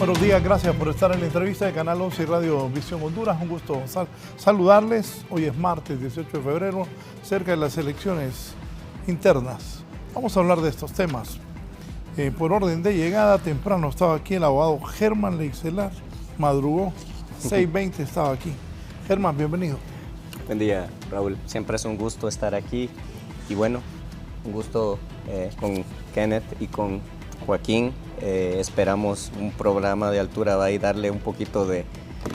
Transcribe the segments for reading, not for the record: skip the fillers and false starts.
Buenos días, gracias por estar en la entrevista de Canal 11 y Radio Visión Honduras. Un gusto saludarles. Hoy es martes 18 de febrero, cerca de las elecciones internas. Vamos a hablar de estos temas. Por orden de llegada, temprano estaba aquí el abogado Germán Leixelar, madrugó, 6:20 estaba aquí. Germán, bienvenido. Buen día, Raúl. Siempre es un gusto estar aquí y bueno, un gusto con Kenneth y con Joaquín. Esperamos un programa de altura, va a darle un poquito de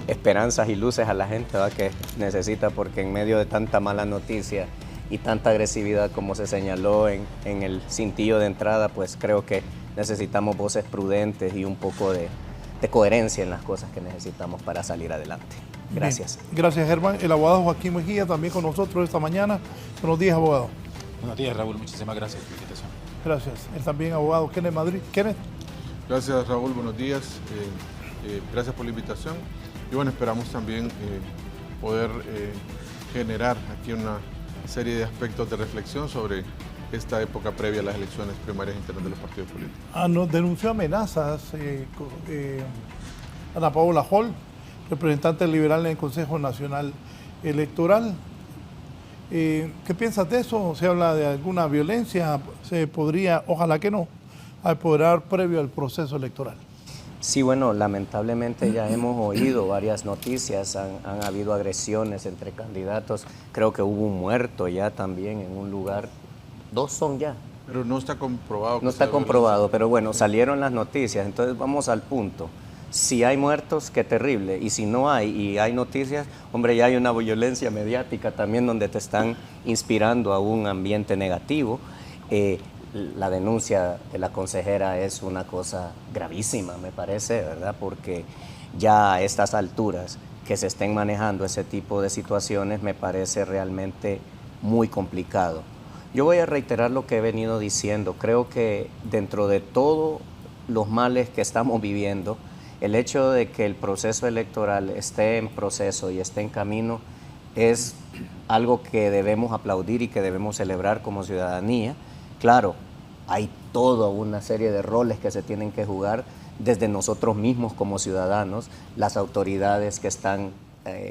esperanzas y luces a la gente, ¿verdad?, que necesita, porque en medio de tanta mala noticia y tanta agresividad como se señaló en el cintillo de entrada, pues creo que necesitamos voces prudentes y un poco de coherencia en las cosas que necesitamos para salir adelante. Gracias. Bien. Gracias, Germán. El abogado Joaquín Mejía también con nosotros esta mañana. Buenos días, abogado. Buenos días, Raúl. Muchísimas gracias por la invitación. Gracias. El también abogado Kenneth Madrid. Kenneth. Gracias, Raúl. Buenos días. Gracias por la invitación. Y bueno, esperamos también poder generar aquí una serie de aspectos de reflexión sobre esta época previa a las elecciones primarias internas de los partidos políticos. Nos denunció amenazas Ana Paola Hall, representante liberal en el Consejo Nacional Electoral. ¿Qué piensas de eso? ¿Se habla de alguna violencia? ¿Se podría, ojalá que no, apoderar previo al proceso electoral? Sí, bueno, lamentablemente ya hemos oído varias noticias, han habido agresiones entre candidatos, creo que hubo un muerto ya también en un lugar, 2 son ya. Pero no está comprobado. No está comprobado, pero bueno, salieron las noticias, entonces vamos al punto. Si hay muertos, qué terrible, y si no hay, y hay noticias, hombre, ya hay una violencia mediática también donde te están inspirando a un ambiente negativo. La denuncia de la consejera es una cosa gravísima, me parece, ¿verdad? Porque ya a estas alturas que se estén manejando ese tipo de situaciones me parece realmente muy complicado. Yo voy a reiterar lo que he venido diciendo. Creo que dentro de todos los males que estamos viviendo, el hecho de que el proceso electoral esté en proceso y esté en camino es algo que debemos aplaudir y que debemos celebrar como ciudadanía. Claro, hay toda una serie de roles que se tienen que jugar desde nosotros mismos como ciudadanos, las autoridades que están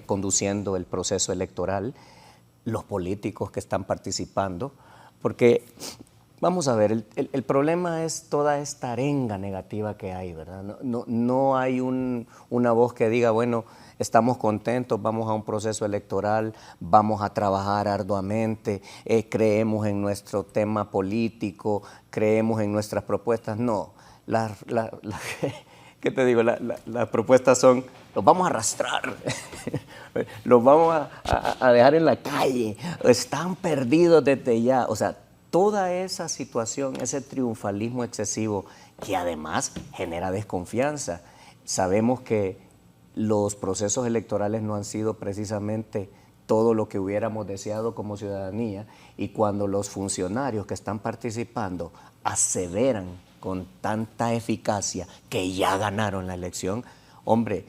conduciendo el proceso electoral, los políticos que están participando, porque vamos a ver, el problema es toda esta arenga negativa que hay, ¿verdad? No hay una voz que diga, bueno, estamos contentos, vamos a un proceso electoral, vamos a trabajar arduamente, creemos en nuestro tema político, creemos en nuestras propuestas. No, ¿qué te digo? Las propuestas son, los vamos a arrastrar, los vamos a dejar en la calle, están perdidos desde ya. O sea, toda esa situación, ese triunfalismo excesivo que además genera desconfianza. Sabemos que los procesos electorales no han sido precisamente todo lo que hubiéramos deseado como ciudadanía, y cuando los funcionarios que están participando aseveran con tanta eficacia que ya ganaron la elección, hombre,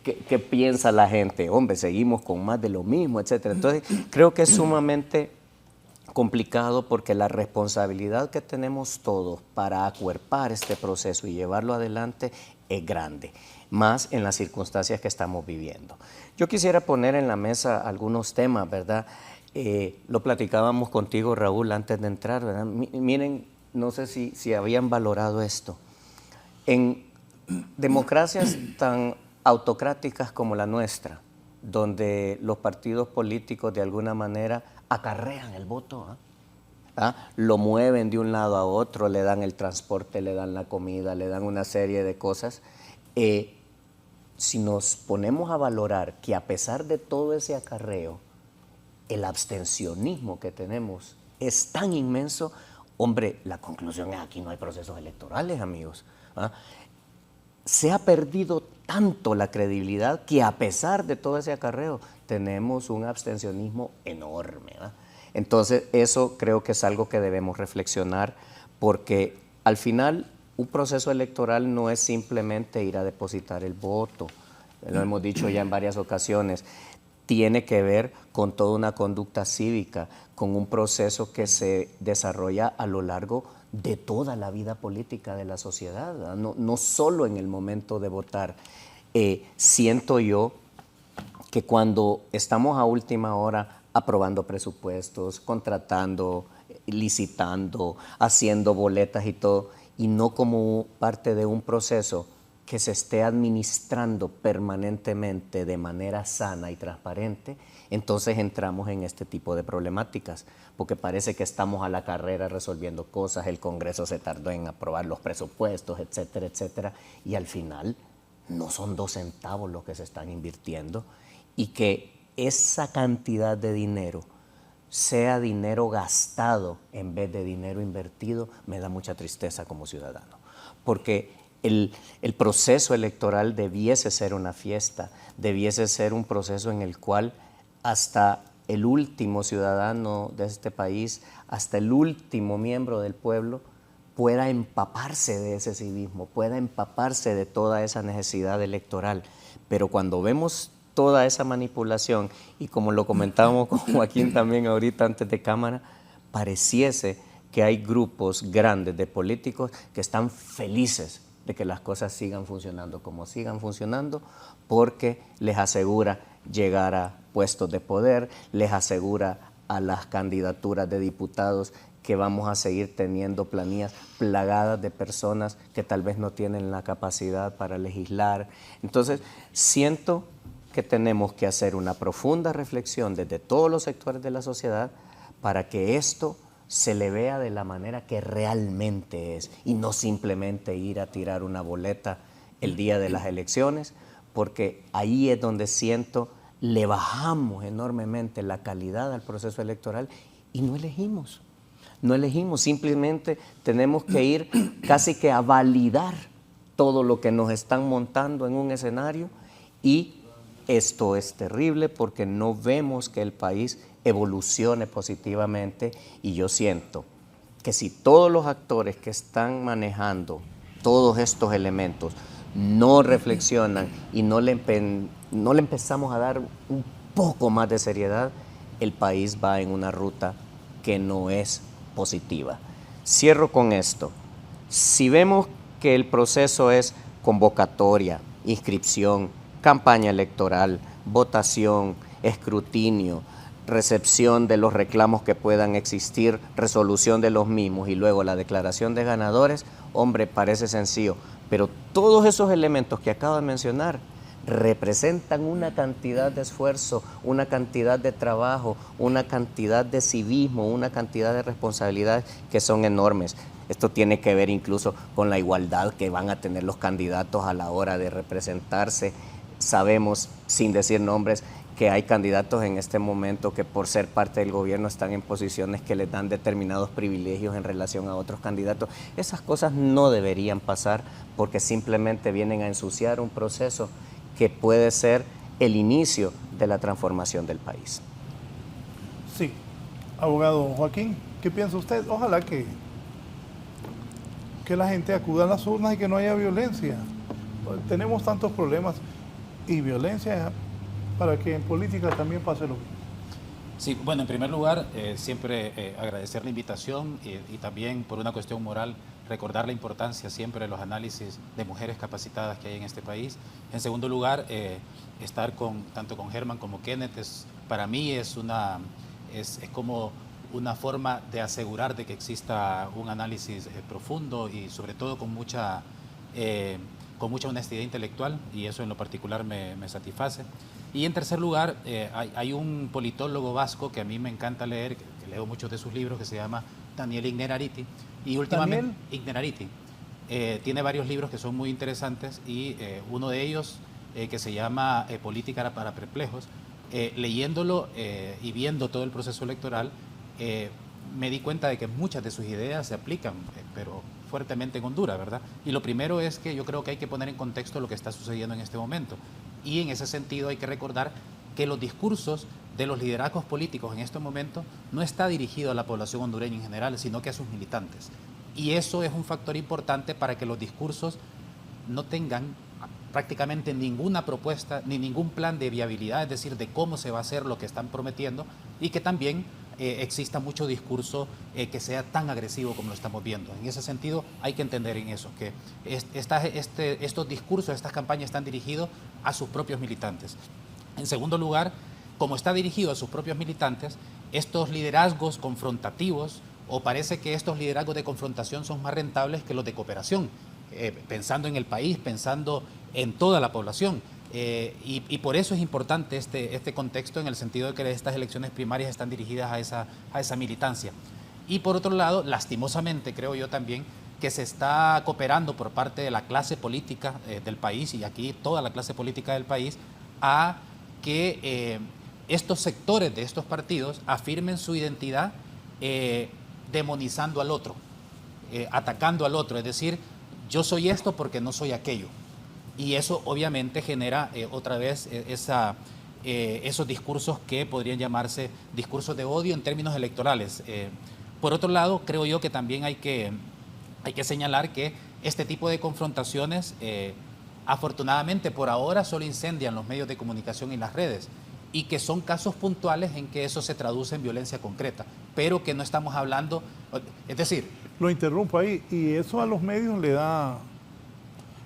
¿qué piensa la gente? Hombre, seguimos con más de lo mismo, etcétera. Entonces, creo que es sumamente complicado, porque la responsabilidad que tenemos todos para acuerpar este proceso y llevarlo adelante es grande, más en las circunstancias que estamos viviendo. Yo quisiera poner en la mesa algunos temas, ¿verdad? Lo platicábamos contigo, Raúl, antes de entrar, ¿verdad? Miren, no sé si habían valorado esto. En democracias tan autocráticas como la nuestra, donde los partidos políticos de alguna manera acarrean el voto, lo mueven de un lado a otro, le dan el transporte, le dan la comida, le dan una serie de cosas. Si nos ponemos a valorar que a pesar de todo ese acarreo, el abstencionismo que tenemos es tan inmenso, hombre, la conclusión es: aquí no hay procesos electorales, amigos. Se ha perdido tanto la credibilidad que a pesar de todo ese acarreo tenemos un abstencionismo enorme, ¿verdad? Entonces eso creo que es algo que debemos reflexionar, porque al final un proceso electoral no es simplemente ir a depositar el voto, lo hemos dicho ya en varias ocasiones, tiene que ver con toda una conducta cívica, con un proceso que se desarrolla a lo largo de toda la vida política de la sociedad, no solo en el momento de votar. Siento yo que cuando estamos a última hora aprobando presupuestos, contratando, licitando, haciendo boletas y todo, y no como parte de un proceso que se esté administrando permanentemente de manera sana y transparente, entonces entramos en este tipo de problemáticas, porque parece que estamos a la carrera resolviendo cosas, el Congreso se tardó en aprobar los presupuestos, etcétera, etcétera, y al final no son 2 centavos los que se están invirtiendo, y que esa cantidad de dinero sea dinero gastado en vez de dinero invertido, me da mucha tristeza como ciudadano, porque el proceso electoral debiese ser una fiesta, debiese ser un proceso en el cual hasta el último ciudadano de este país, hasta el último miembro del pueblo, pueda empaparse de ese civismo, pueda empaparse de toda esa necesidad electoral. Pero cuando vemos toda esa manipulación, y como lo comentábamos con Joaquín también ahorita antes de cámara, pareciese que hay grupos grandes de políticos que están felices de que las cosas sigan funcionando como sigan funcionando, porque les asegura llegar a puestos de poder, les asegura a las candidaturas de diputados que vamos a seguir teniendo planillas plagadas de personas que tal vez no tienen la capacidad para legislar. Entonces, siento que tenemos que hacer una profunda reflexión desde todos los sectores de la sociedad para que esto se le vea de la manera que realmente es y no simplemente ir a tirar una boleta el día de las elecciones, porque ahí es donde siento le bajamos enormemente la calidad al proceso electoral y no elegimos, simplemente tenemos que ir casi que a validar todo lo que nos están montando en un escenario, y esto es terrible porque no vemos que el país evolucione positivamente, y yo siento que si todos los actores que están manejando todos estos elementos no reflexionan y no le empezamos a dar un poco más de seriedad, el país va en una ruta que no es positiva. Cierro con esto. Si vemos que el proceso es convocatoria, inscripción, campaña electoral, votación, escrutinio, recepción de los reclamos que puedan existir, resolución de los mismos y luego la declaración de ganadores, hombre, parece sencillo, pero todos esos elementos que acabo de mencionar representan una cantidad de esfuerzo, una cantidad de trabajo, una cantidad de civismo, una cantidad de responsabilidades que son enormes. Esto tiene que ver incluso con la igualdad que van a tener los candidatos a la hora de representarse. Sabemos, sin decir nombres, que hay candidatos en este momento que por ser parte del gobierno están en posiciones que les dan determinados privilegios en relación a otros candidatos. Esas cosas no deberían pasar porque simplemente vienen a ensuciar un proceso que puede ser el inicio de la transformación del país. Sí. Abogado Joaquín, ¿qué piensa usted? Ojalá que la gente acuda a las urnas y que no haya violencia. Tenemos tantos problemas y violencia para que en política también pase lo mismo. Sí, bueno, en primer lugar, siempre agradecer la invitación y también por una cuestión moral, recordar la importancia siempre de los análisis de mujeres capacitadas que hay en este país. En segundo lugar, estar tanto con Germán como Kenneth, para mí es como una forma de asegurar de que exista un análisis profundo y sobre todo con mucha honestidad intelectual, y eso en lo particular me satisface. Y en tercer lugar, hay un politólogo vasco que a mí me encanta leer, que leo muchos de sus libros, que se llama Daniel Innerarity. Y últimamente, Innerarity, tiene varios libros que son muy interesantes y uno de ellos que se llama Política para Perplejos. Leyéndolo y viendo todo el proceso electoral, me di cuenta de que muchas de sus ideas se aplican, pero fuertemente en Honduras, ¿verdad? Y lo primero es que yo creo que hay que poner en contexto lo que está sucediendo en este momento. Y en ese sentido hay que recordar que los discursos de los liderazgos políticos en este momento no está dirigido a la población hondureña en general, sino que a sus militantes. Y eso es un factor importante para que los discursos no tengan prácticamente ninguna propuesta ni ningún plan de viabilidad, es decir, de cómo se va a hacer lo que están prometiendo, y que también exista mucho discurso que sea tan agresivo como lo estamos viendo. En ese sentido hay que entender en eso, que estos discursos, estas campañas están dirigidos a sus propios militantes. En segundo lugar, como está dirigido a sus propios militantes, estos liderazgos confrontativos, o parece que estos liderazgos de confrontación son más rentables que los de cooperación, pensando en el país, pensando en toda la población. Y por eso es importante este contexto, en el sentido de que estas elecciones primarias están dirigidas a esa militancia. Y por otro lado, lastimosamente, creo yo también, que se está cooperando por parte de la clase política del país, y aquí toda la clase política del país, a que estos sectores de estos partidos afirmen su identidad demonizando al otro, atacando al otro, es decir, yo soy esto porque no soy aquello. Y eso obviamente genera otra vez esos discursos que podrían llamarse discursos de odio en términos electorales. Por otro lado, creo yo que también hay que señalar que este tipo de confrontaciones, afortunadamente por ahora, solo incendian los medios de comunicación y las redes, y que son casos puntuales en que eso se traduce en violencia concreta, pero que no estamos hablando, es decir... Lo interrumpo ahí, y eso a los medios le da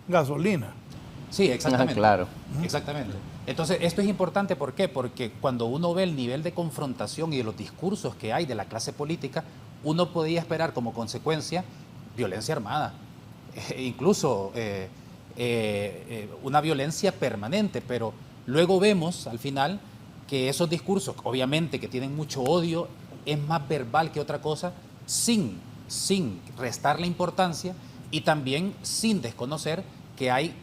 gasolina. Sí, exactamente. Claro. Exactamente. Entonces, esto es importante, ¿por qué? Porque cuando uno ve el nivel de confrontación y de los discursos que hay de la clase política, uno podía esperar como consecuencia violencia armada, incluso una violencia permanente, pero luego vemos al final que esos discursos, obviamente que tienen mucho odio, es más verbal que otra cosa, sin restarle importancia y también sin desconocer que hay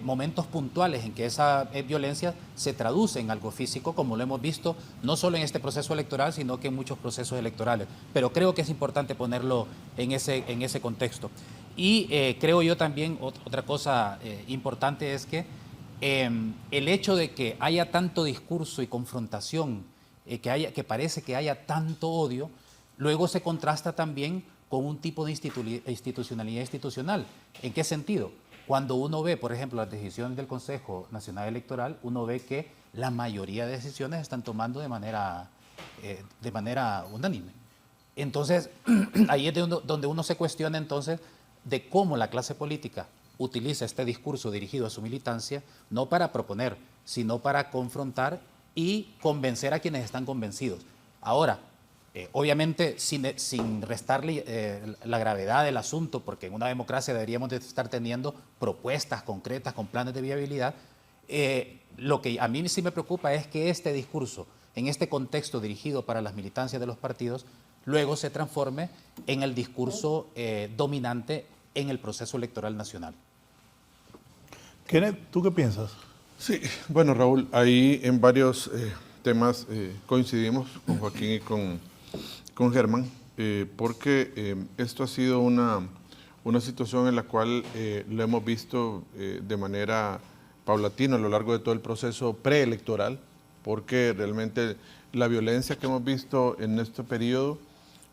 momentos puntuales en que esa violencia se traduce en algo físico, como lo hemos visto no solo en este proceso electoral, sino que en muchos procesos electorales. Pero creo que es importante ponerlo en ese contexto. Y creo yo también, otra cosa importante es que el hecho de que haya tanto discurso y confrontación, que parece que haya tanto odio, luego se contrasta también con un tipo de institucionalidad institucional. ¿En qué sentido? Cuando uno ve, por ejemplo, las decisiones del Consejo Nacional Electoral, uno ve que la mayoría de decisiones están tomando de manera unánime. Entonces, ahí es donde uno se cuestiona entonces de cómo la clase política utiliza este discurso dirigido a su militancia, no para proponer, sino para confrontar y convencer a quienes están convencidos. Ahora, obviamente sin restarle la gravedad del asunto, porque en una democracia deberíamos de estar teniendo propuestas concretas con planes de viabilidad, lo que a mí sí me preocupa es que este discurso, en este contexto dirigido para las militancias de los partidos, luego se transforme en el discurso dominante en el proceso electoral nacional. Kenneth, ¿tú qué piensas? Sí, bueno, Raúl, ahí en varios temas coincidimos con Joaquín y con Germán, porque esto ha sido una situación en la cual lo hemos visto de manera paulatina a lo largo de todo el proceso preelectoral, porque realmente la violencia que hemos visto en este periodo,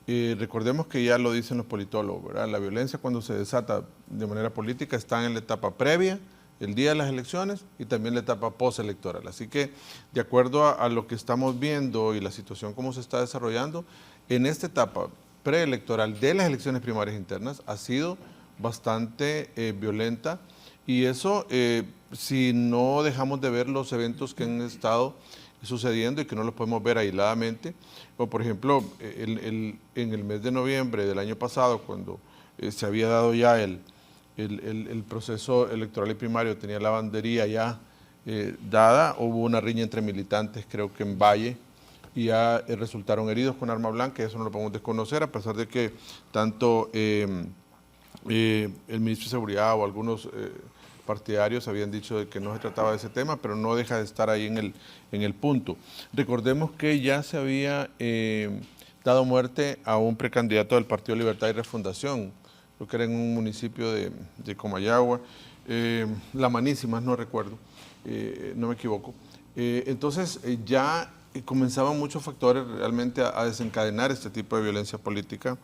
recordemos que ya lo dicen los politólogos, ¿verdad? La violencia cuando se desata de manera política está en la etapa previa, el día de las elecciones, y también la etapa postelectoral. Así que, de acuerdo a lo que estamos viendo y la situación como se está desarrollando, en esta etapa preelectoral de las elecciones primarias internas ha sido bastante violenta, y eso si no dejamos de ver los eventos que han estado sucediendo y que no los podemos ver aisladamente. Como por ejemplo, en el mes de noviembre del año pasado, cuando se había dado ya el proceso electoral y primario, tenía la bandería ya dada, hubo una riña entre militantes, creo que en Valle, y ya resultaron heridos con arma blanca, y eso no lo podemos desconocer, a pesar de que tanto el ministro de Seguridad o algunos partidarios habían dicho de que no se trataba de ese tema, pero no deja de estar ahí en el punto. Recordemos que ya se había dado muerte a un precandidato del Partido Libertad y Refundación, creo que era en un municipio de Comayagua, La Manísima, no recuerdo, no me equivoco. Entonces ya comenzaban muchos factores realmente a desencadenar este tipo de violencia política.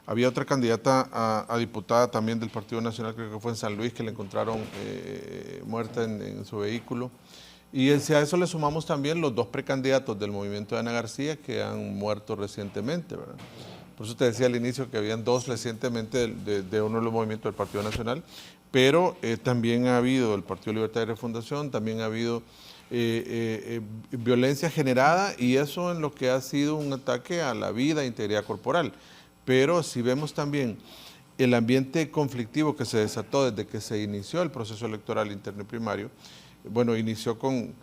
Había otra candidata a diputada también del Partido Nacional, creo que fue en San Luis, que la encontraron muerta en su vehículo. Y si a eso le sumamos también los 2 precandidatos del movimiento de Ana García que han muerto recientemente, ¿verdad? Por eso te decía al inicio que habían 2 recientemente de uno de los movimientos del Partido Nacional, pero también ha habido el Partido Libertad y Refundación, también ha habido violencia generada, y eso en lo que ha sido un ataque a la vida e integridad corporal. Pero si vemos también el ambiente conflictivo que se desató desde que se inició el proceso electoral interno y primario, bueno, inició con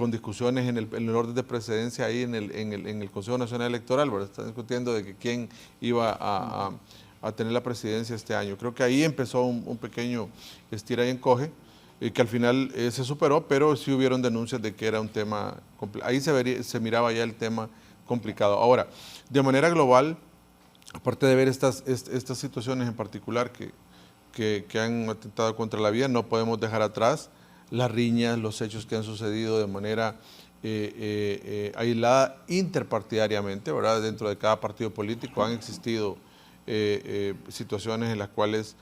discusiones en el orden de precedencia ahí en el Consejo Nacional Electoral, ¿verdad? Están discutiendo de que quién iba a tener la presidencia este año. Creo que ahí empezó un pequeño estira y encoge, que al final se superó, pero sí hubieron denuncias de que era un tema complicado. Ahí se miraba ya el tema complicado. Ahora, de manera global, aparte de ver estas situaciones en particular que han atentado contra la vida, no podemos dejar atrás las riñas, los hechos que han sucedido de manera aislada interpartidariamente, ¿verdad? Dentro de cada partido político han existido situaciones en las cuales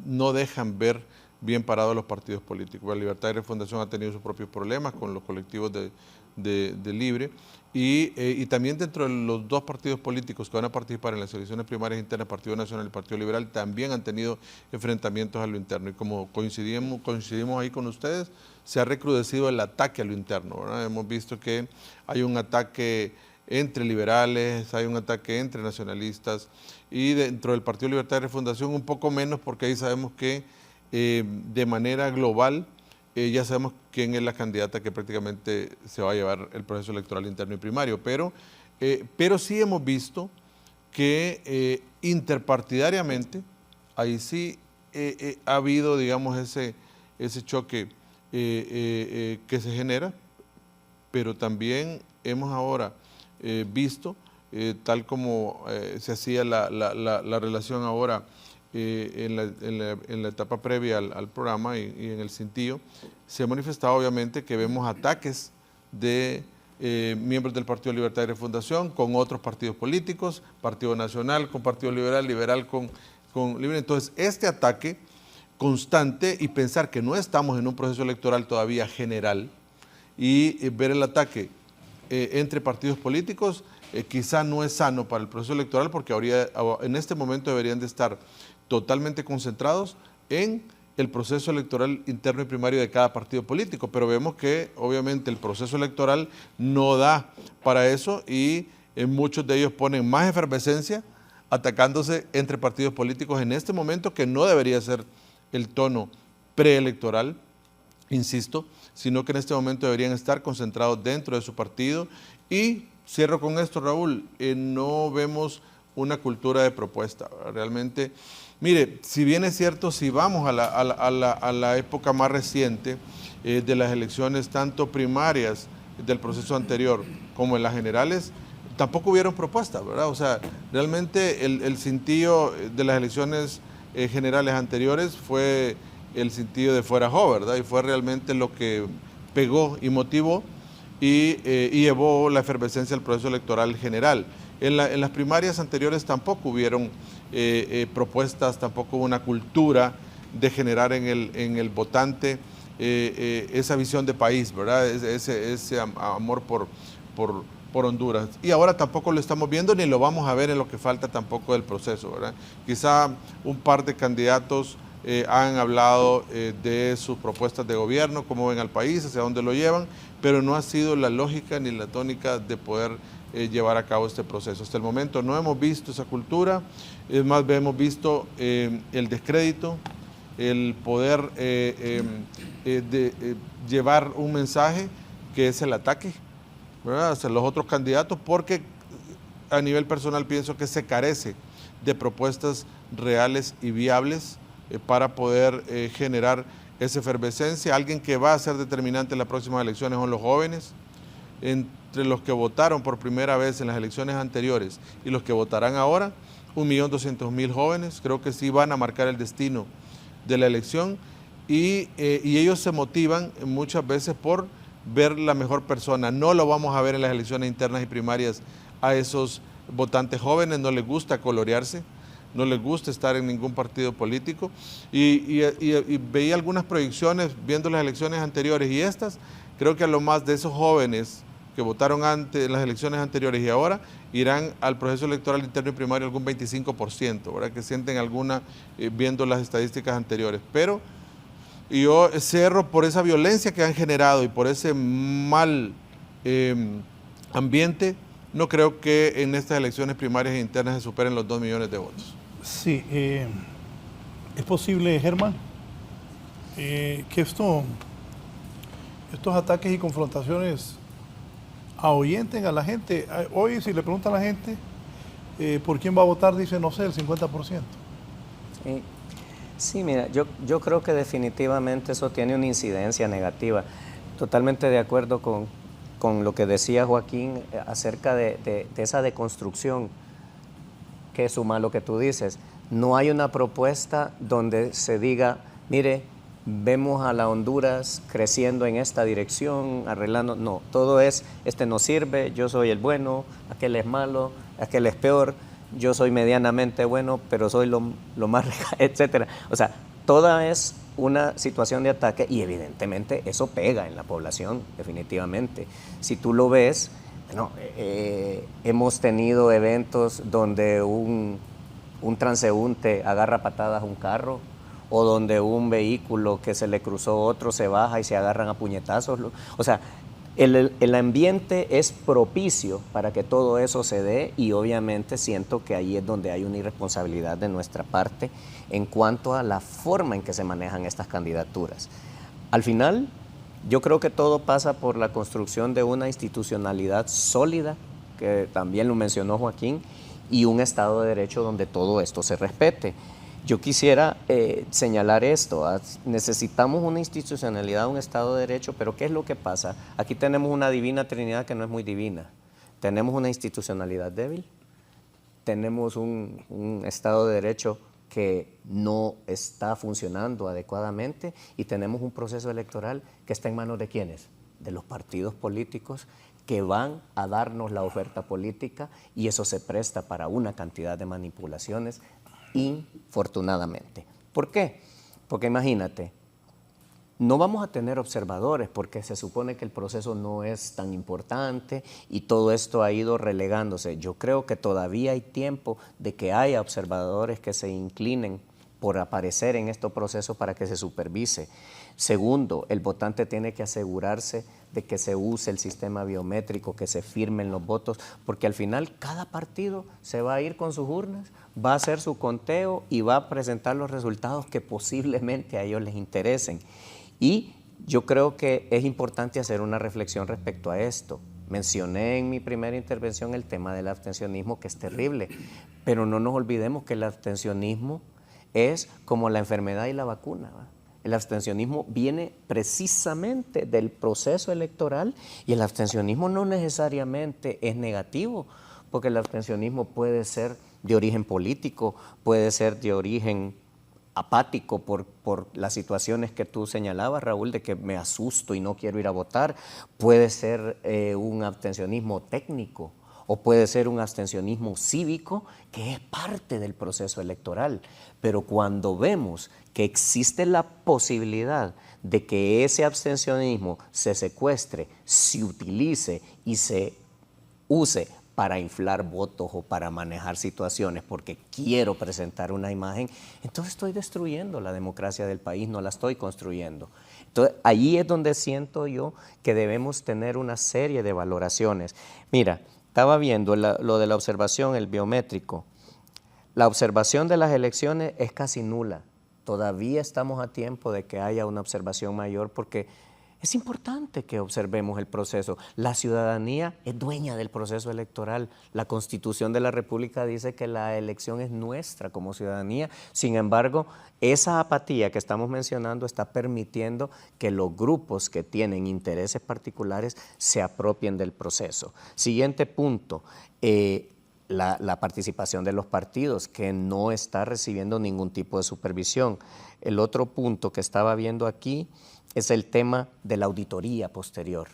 no dejan ver bien parados los partidos políticos. La Libertad y Refundación ha tenido sus propios problemas con los colectivos de Libre, y también dentro de los 2 partidos políticos que van a participar en las elecciones primarias internas, el Partido Nacional y el Partido Liberal, también han tenido enfrentamientos a lo interno, y como coincidimos ahí con ustedes, se ha recrudecido el ataque a lo interno, ¿verdad? Hemos visto que hay un ataque entre liberales, hay un ataque entre nacionalistas, y dentro del Partido Libertad y Refundación un poco menos, porque ahí sabemos que de manera global ya sabemos quién es la candidata que prácticamente se va a llevar el proceso electoral interno y primario, pero sí hemos visto que interpartidariamente, ahí sí ha habido, digamos, ese choque que se genera, pero también hemos ahora visto, tal como se hacía la relación ahora en la etapa previa al programa y en el cintillo, se ha manifestado obviamente que vemos ataques de miembros del Partido Libertad y Refundación con otros partidos políticos, Partido Nacional con Partido Liberal, Liberal con Libre. Entonces, este ataque constante, y pensar que no estamos en un proceso electoral todavía general, y ver el ataque entre partidos políticos quizá no es sano para el proceso electoral, porque en este momento deberían de estar totalmente concentrados en el proceso electoral interno y primario de cada partido político, pero vemos que obviamente el proceso electoral no da para eso, y muchos de ellos ponen más efervescencia atacándose entre partidos políticos en este momento, que no debería ser el tono preelectoral, insisto, sino que en este momento deberían estar concentrados dentro de su partido. Y cierro con esto, Raúl, no vemos una cultura de propuesta, realmente. Mire, si bien es cierto, si vamos a la época más reciente de las elecciones, tanto primarias del proceso anterior como en las generales, tampoco hubieron propuestas, ¿verdad? O sea, realmente el cintillo de las elecciones generales anteriores fue el cintillo de fuera jo, ¿verdad? Y fue realmente lo que pegó y motivó y llevó la efervescencia al proceso electoral general. En las primarias anteriores tampoco hubieron propuestas, tampoco hubo una cultura de generar en el votante esa visión de país, ¿verdad? Ese amor por Honduras. Y ahora tampoco lo estamos viendo ni lo vamos a ver en lo que falta tampoco del proceso, ¿verdad? Quizá un par de candidatos han hablado de sus propuestas de gobierno, cómo ven al país, hacia dónde lo llevan, pero no ha sido la lógica ni la tónica de poder llevar a cabo este proceso. Hasta el momento no hemos visto esa cultura, es más, hemos visto el descrédito, el poder llevar un mensaje que es el ataque, ¿verdad?, hacia los otros candidatos, porque a nivel personal pienso que se carece de propuestas reales y viables para poder generar esa efervescencia. Alguien que va a ser determinante en las próximas elecciones son los jóvenes. Entre los que votaron por primera vez en las elecciones anteriores y los que votarán ahora, 1.200.000 jóvenes, creo que sí van a marcar el destino de la elección, y ellos se motivan muchas veces por ver la mejor persona. No lo vamos a ver en las elecciones internas y primarias a esos votantes jóvenes, no les gusta colorearse, no les gusta estar en ningún partido político. Y veía algunas proyecciones viendo las elecciones anteriores y estas, creo que a lo más de esos jóvenes que votaron antes en las elecciones anteriores y ahora irán al proceso electoral interno y primario algún 25%, ¿verdad? Que sienten alguna viendo las estadísticas anteriores. Pero yo cerro por esa violencia que han generado y por ese mal ambiente. No creo que en estas elecciones primarias e internas se superen los 2 millones de votos. Sí, es posible, Germán, que estos ataques y confrontaciones ahuyenten a la gente. Hoy, si le preguntan a la gente por quién va a votar, dice, no sé, el 50%. Sí, mira, yo creo que definitivamente eso tiene una incidencia negativa. Totalmente de acuerdo con lo que decía Joaquín acerca de esa deconstrucción, que es suma lo que tú dices. No hay una propuesta donde se diga, mire, vemos a la Honduras creciendo en esta dirección, arreglando. No, todo es, este no sirve, yo soy el bueno, aquel es malo, aquel es peor, yo soy medianamente bueno, pero soy lo más, etcétera. O sea, toda es una situación de ataque y evidentemente eso pega en la población, definitivamente. Si tú lo ves, bueno, hemos tenido eventos donde un transeúnte agarra patadas a un carro, o donde un vehículo que se le cruzó otro se baja y se agarran a puñetazos. O sea, el ambiente es propicio para que todo eso se dé y obviamente siento que ahí es donde hay una irresponsabilidad de nuestra parte en cuanto a la forma en que se manejan estas candidaturas. Al final, yo creo que todo pasa por la construcción de una institucionalidad sólida, que también lo mencionó Joaquín, y un Estado de Derecho donde todo esto se respete. Yo quisiera señalar esto, necesitamos una institucionalidad, un Estado de Derecho, pero ¿qué es lo que pasa? Aquí tenemos una divina trinidad que no es muy divina. Tenemos una institucionalidad débil, tenemos un Estado de Derecho que no está funcionando adecuadamente y tenemos un proceso electoral que está en manos de ¿quiénes? De los partidos políticos que van a darnos la oferta política y eso se presta para una cantidad de manipulaciones infortunadamente. ¿Por qué? Porque imagínate, no vamos a tener observadores porque se supone que el proceso no es tan importante y todo esto ha ido relegándose. Yo creo que todavía hay tiempo de que haya observadores que se inclinen por aparecer en estos procesos para que se supervise. Segundo, el votante tiene que asegurarse de que se use el sistema biométrico, que se firmen los votos, porque al final cada partido se va a ir con sus urnas, va a hacer su conteo y va a presentar los resultados que posiblemente a ellos les interesen. Y yo creo que es importante hacer una reflexión respecto a esto. Mencioné en mi primera intervención el tema del abstencionismo, que es terrible, pero no nos olvidemos que el abstencionismo es como la enfermedad y la vacuna, ¿va? El abstencionismo viene precisamente del proceso electoral y el abstencionismo no necesariamente es negativo, porque el abstencionismo puede ser de origen político, puede ser de origen apático por las situaciones que tú señalabas, Raúl, de que me asusto y no quiero ir a votar, puede ser un abstencionismo técnico o puede ser un abstencionismo cívico que es parte del proceso electoral. Pero cuando vemos que existe la posibilidad de que ese abstencionismo se secuestre, se utilice y se use para inflar votos o para manejar situaciones porque quiero presentar una imagen, entonces estoy destruyendo la democracia del país, no la estoy construyendo. Entonces, ahí es donde siento yo que debemos tener una serie de valoraciones. Mira, estaba viendo lo de la observación, el biométrico. La observación de las elecciones es casi nula. Todavía estamos a tiempo de que haya una observación mayor porque es importante que observemos el proceso. La ciudadanía es dueña del proceso electoral. La Constitución de la República dice que la elección es nuestra como ciudadanía. Sin embargo, esa apatía que estamos mencionando está permitiendo que los grupos que tienen intereses particulares se apropien del proceso. Siguiente punto. La participación de los partidos, que no está recibiendo ningún tipo de supervisión. El otro punto que estaba viendo aquí es el tema de la auditoría posterior,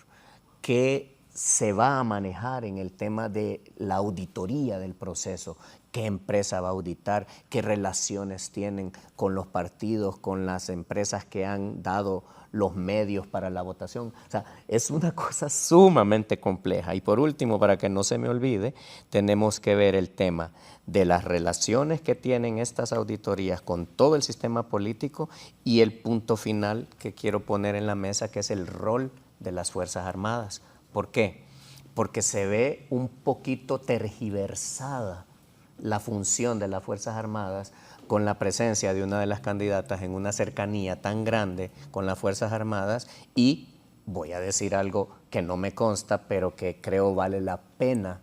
que se va a manejar en el tema de la auditoría del proceso, qué empresa va a auditar, qué relaciones tienen con los partidos, con las empresas que han dado los medios para la votación. O sea, es una cosa sumamente compleja. Y por último, para que no se me olvide, tenemos que ver el tema de las relaciones que tienen estas auditorías con todo el sistema político y el punto final que quiero poner en la mesa, que es el rol de las Fuerzas Armadas. ¿Por qué? Porque se ve un poquito tergiversada la función de las Fuerzas Armadas con la presencia de una de las candidatas en una cercanía tan grande con las Fuerzas Armadas, y voy a decir algo que no me consta, pero que creo vale la pena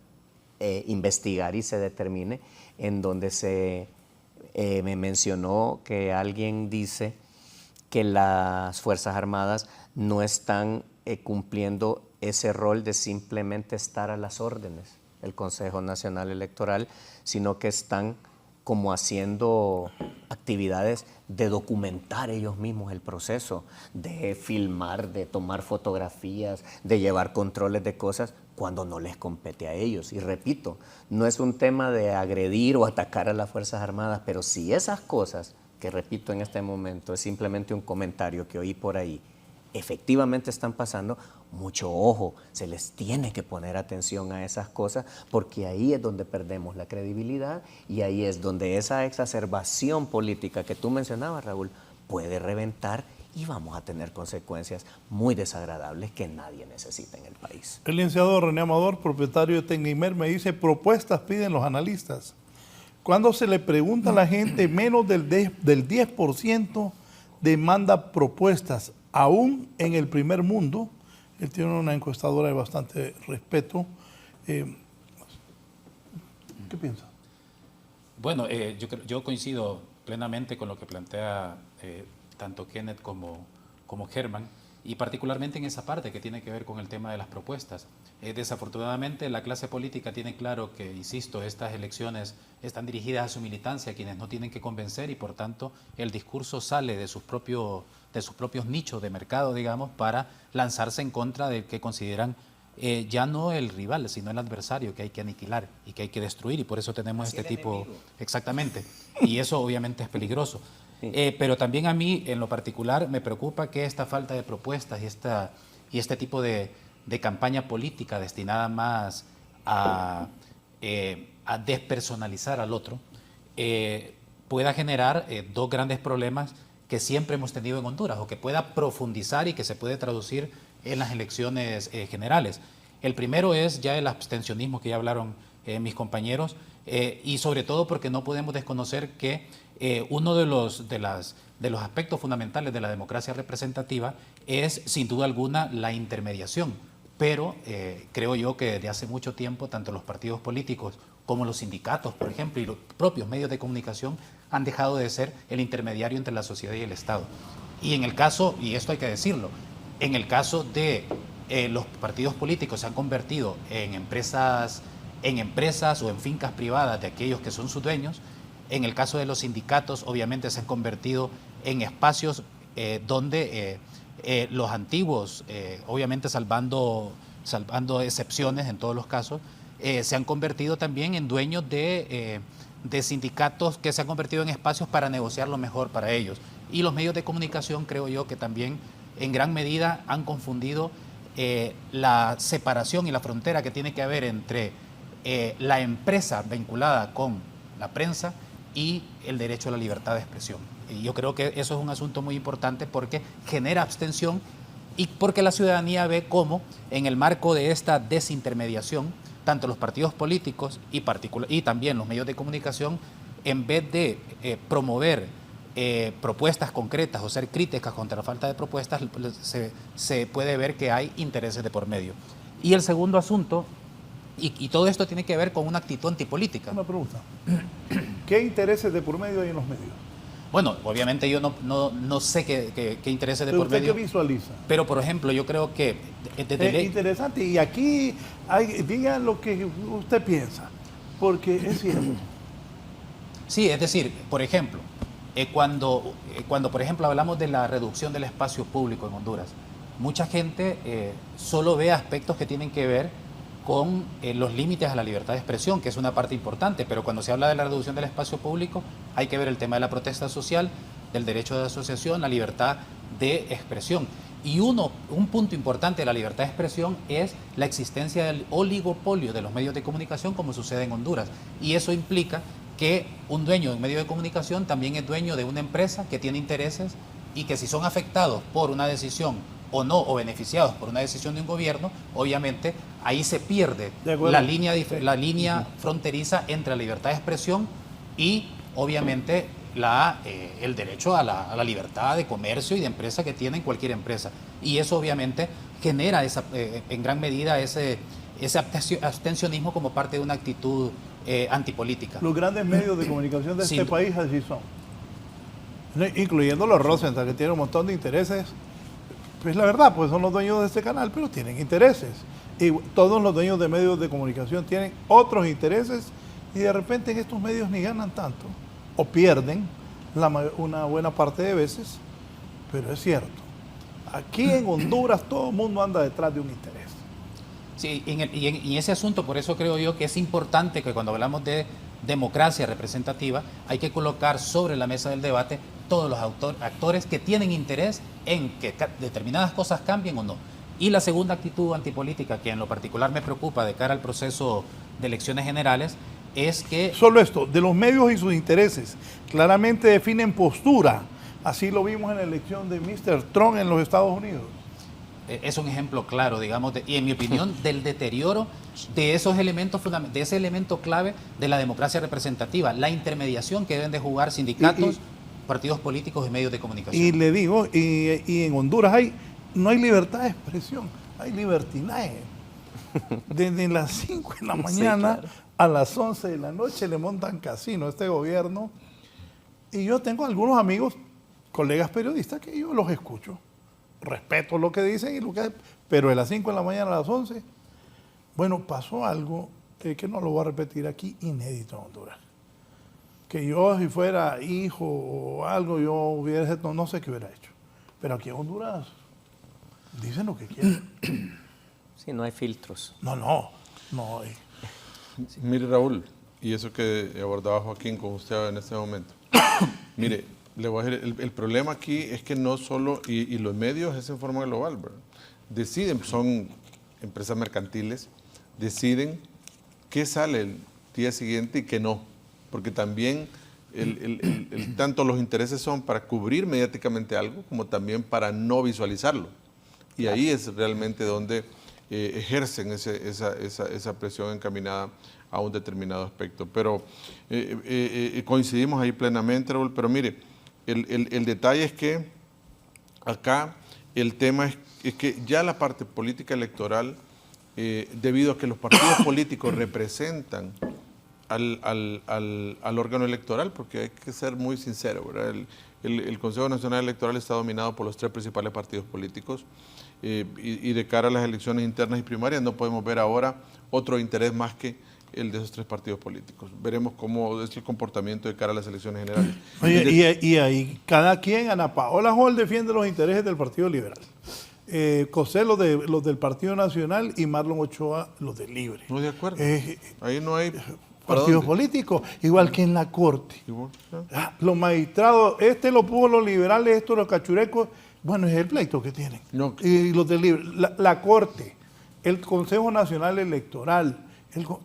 investigar y se determine, en donde me mencionó que alguien dice que las Fuerzas Armadas no están cumpliendo ese rol de simplemente estar a las órdenes del Consejo Nacional Electoral, sino que están como haciendo actividades de documentar ellos mismos el proceso, de filmar, de tomar fotografías, de llevar controles de cosas cuando no les compete a ellos. Y repito, no es un tema de agredir o atacar a las Fuerzas Armadas, pero si esas cosas, que repito en este momento, es simplemente un comentario que oí por ahí, efectivamente están pasando, mucho ojo, se les tiene que poner atención a esas cosas, porque ahí es donde perdemos la credibilidad y ahí es donde esa exacerbación política que tú mencionabas, Raúl, puede reventar y vamos a tener consecuencias muy desagradables que nadie necesita en el país. El licenciado René Amador, propietario de Tecnimer, me dice, propuestas piden los analistas. Cuando se le pregunta a la gente, menos del 10% demanda propuestas. Aún en el primer mundo, él tiene una encuestadora de bastante respeto. ¿Qué piensa? Bueno, yo coincido plenamente con lo que plantea tanto Kenneth como Germán, y particularmente en esa parte que tiene que ver con el tema de las propuestas. Desafortunadamente la clase política tiene claro que, insisto, estas elecciones están dirigidas a su militancia, a quienes no tienen que convencer, y por tanto el discurso sale de sus propios nichos de mercado, digamos, para lanzarse en contra del que consideran ya no el rival, sino el adversario que hay que aniquilar y que hay que destruir, y por eso tenemos este tipo... Exactamente, y eso obviamente es peligroso. Pero también a mí, en lo particular, me preocupa que esta falta de propuestas y este tipo de campaña política destinada más a despersonalizar al otro pueda generar dos grandes problemas que siempre hemos tenido en Honduras, o que pueda profundizar y que se puede traducir en las elecciones generales. El primero es ya el abstencionismo que ya hablaron mis compañeros, y sobre todo porque no podemos desconocer que uno de los aspectos fundamentales de la democracia representativa es, sin duda alguna, la intermediación. Pero creo yo que desde hace mucho tiempo, tanto los partidos políticos como los sindicatos, por ejemplo, y los propios medios de comunicación han dejado de ser el intermediario entre la sociedad y el Estado. Y en el caso, y esto hay que decirlo, en el caso de los partidos políticos se han convertido en empresas o en fincas privadas de aquellos que son sus dueños. En el caso de los sindicatos, obviamente se han convertido en espacios donde los antiguos, obviamente salvando excepciones en todos los casos, se han convertido también en dueños de sindicatos que se han convertido en espacios para negociar lo mejor para ellos. Y los medios de comunicación, creo yo, que también en gran medida han confundido la separación y la frontera que tiene que haber entre la empresa vinculada con la prensa y el derecho a la libertad de expresión. Y yo creo que eso es un asunto muy importante porque genera abstención y porque la ciudadanía ve cómo en el marco de esta desintermediación, tanto los partidos políticos y también los medios de comunicación, en vez de promover propuestas concretas o ser críticas contra la falta de propuestas, se puede ver que hay intereses de por medio. Y el segundo asunto, y todo esto tiene que ver con una actitud antipolítica. Una pregunta. ¿Qué intereses de por medio hay en los medios? Bueno, obviamente yo no sé qué intereses de por ¿Usted medio. qué visualiza? Pero, por ejemplo, yo creo que... Interesante. Y aquí diga lo que usted piensa, porque es cierto. Sí, es decir, por ejemplo, cuando por ejemplo hablamos de la reducción del espacio público en Honduras, mucha gente solo ve aspectos que tienen que ver con los límites a la libertad de expresión, que es una parte importante, pero cuando se habla de la reducción del espacio público hay que ver el tema de la protesta social, del derecho de asociación, la libertad de expresión. Y un punto importante de la libertad de expresión es la existencia del oligopolio de los medios de comunicación, como sucede en Honduras. Y eso implica que un dueño de un medio de comunicación también es dueño de una empresa que tiene intereses y que si son afectados por una decisión o no, o beneficiados por una decisión de un gobierno, obviamente ahí se pierde la línea fronteriza entre la libertad de expresión y obviamente el derecho a la libertad de comercio y de empresa que tiene cualquier empresa. Y eso obviamente genera en gran medida ese abstencionismo como parte de una actitud antipolítica. Los grandes medios de comunicación de este país así son. Incluyendo los Rosenthal, que tienen un montón de intereses. Pues la verdad, pues son los dueños de este canal, pero tienen intereses. Y todos los dueños de medios de comunicación tienen otros intereses y de repente en estos medios ni ganan tanto o pierden una buena parte de veces, pero es cierto. Aquí en Honduras todo el mundo anda detrás de un interés. Sí, y ese asunto, por eso creo yo que es importante que cuando hablamos de democracia representativa hay que colocar sobre la mesa del debate todos los actores que tienen interés en que determinadas cosas cambien o no. Y la segunda actitud antipolítica, que en lo particular me preocupa de cara al proceso de elecciones generales, es que... Solo esto, de los medios y sus intereses, claramente definen postura. Así lo vimos en la elección de Mr. Trump en los Estados Unidos. Es un ejemplo claro, digamos, y en mi opinión, del deterioro de esos elementos de ese elemento clave de la democracia representativa, la intermediación que deben de jugar sindicatos, partidos políticos y medios de comunicación. Y le digo, y en Honduras no hay libertad de expresión, hay libertinaje. Desde las 5 de la mañana sí, claro, a las 11 de la noche le montan casino a este gobierno. Y yo tengo algunos amigos, colegas periodistas, que yo los escucho. Respeto lo que dicen, pero de las 5 de la mañana a las 11, bueno, pasó algo que no lo voy a repetir aquí, inédito en Honduras. Que yo, si fuera hijo o algo, yo hubiera hecho, no sé qué hubiera hecho. Pero aquí en Honduras dicen lo que quieren. Sí, no hay filtros. No hay. Sí. Mire, Raúl, y eso que abordaba Joaquín con usted en este momento. Mire, le voy a decir, el problema aquí es que no solo, y los medios es en forma global, ¿verdad? Deciden, son empresas mercantiles, deciden qué sale el día siguiente y qué no, porque también tanto los intereses son para cubrir mediáticamente algo, como también para no visualizarlo. Y ahí es realmente donde ejercen esa presión encaminada a un determinado aspecto. Pero coincidimos ahí plenamente, Raúl, pero mire, el detalle es que acá el tema es que ya la parte política electoral, debido a que los partidos políticos representan al órgano electoral, porque hay que ser muy sincero, ¿verdad? El Consejo Nacional Electoral está dominado por los 3 principales partidos políticos y de cara a las elecciones internas y primarias no podemos ver ahora otro interés más que el de esos 3 partidos políticos. Veremos cómo es el comportamiento de cara a las elecciones generales. Oye, y ahí cada quien, Ana Paola Hall defiende los intereses del Partido Liberal. José los del Partido Nacional y Marlon Ochoa los del Libre. No, de acuerdo. Ahí no hay partidos políticos, igual que en la Corte. Los magistrados, lo puso los liberales, estos los cachurecos, bueno, es el pleito que tienen. No. Y los del Libre, la Corte, el Consejo Nacional Electoral,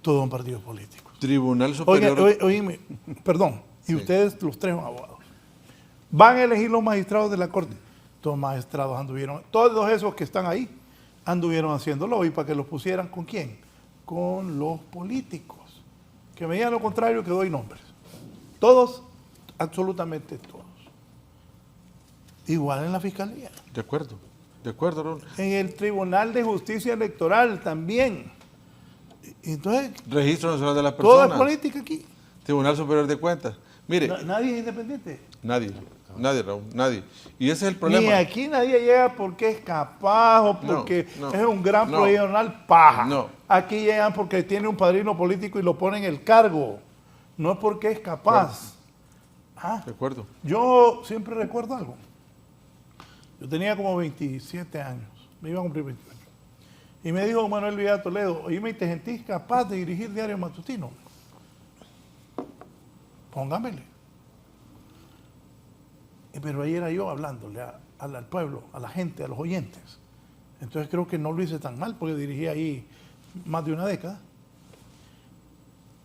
todo un partido político. Tribunal Superior. Oíme, perdón, y sí, ustedes los 3 abogados, van a elegir los magistrados de la Corte. Todos magistrados anduvieron, todos esos que están ahí, anduvieron haciéndolo y para que los pusieran ¿con quién? Con los políticos. Que me digan lo contrario que doy nombres. Todos, absolutamente todos. Igual en la Fiscalía. De acuerdo, Raúl. En el Tribunal de Justicia Electoral también. Entonces, Registro Nacional de las Personas. Toda política aquí. Tribunal Superior de Cuentas. Mire. Nadie es independiente. Nadie, Raúl, nadie. Y ese es el problema. Ni aquí nadie llega porque es capaz o porque es un gran profesional paja. No. Aquí llegan porque tiene un padrino político y lo ponen en el cargo. No es porque es capaz. De acuerdo. Yo siempre recuerdo algo. Yo tenía como 27 años. Me iba a cumplir 28. Y me dijo Manuel Villa Toledo, oíme, ¿te sentís capaz de dirigir Diario Matutino? Póngamele. Pero ahí era yo hablándole al pueblo, a la gente, a los oyentes. Entonces creo que no lo hice tan mal porque dirigí ahí más de una década.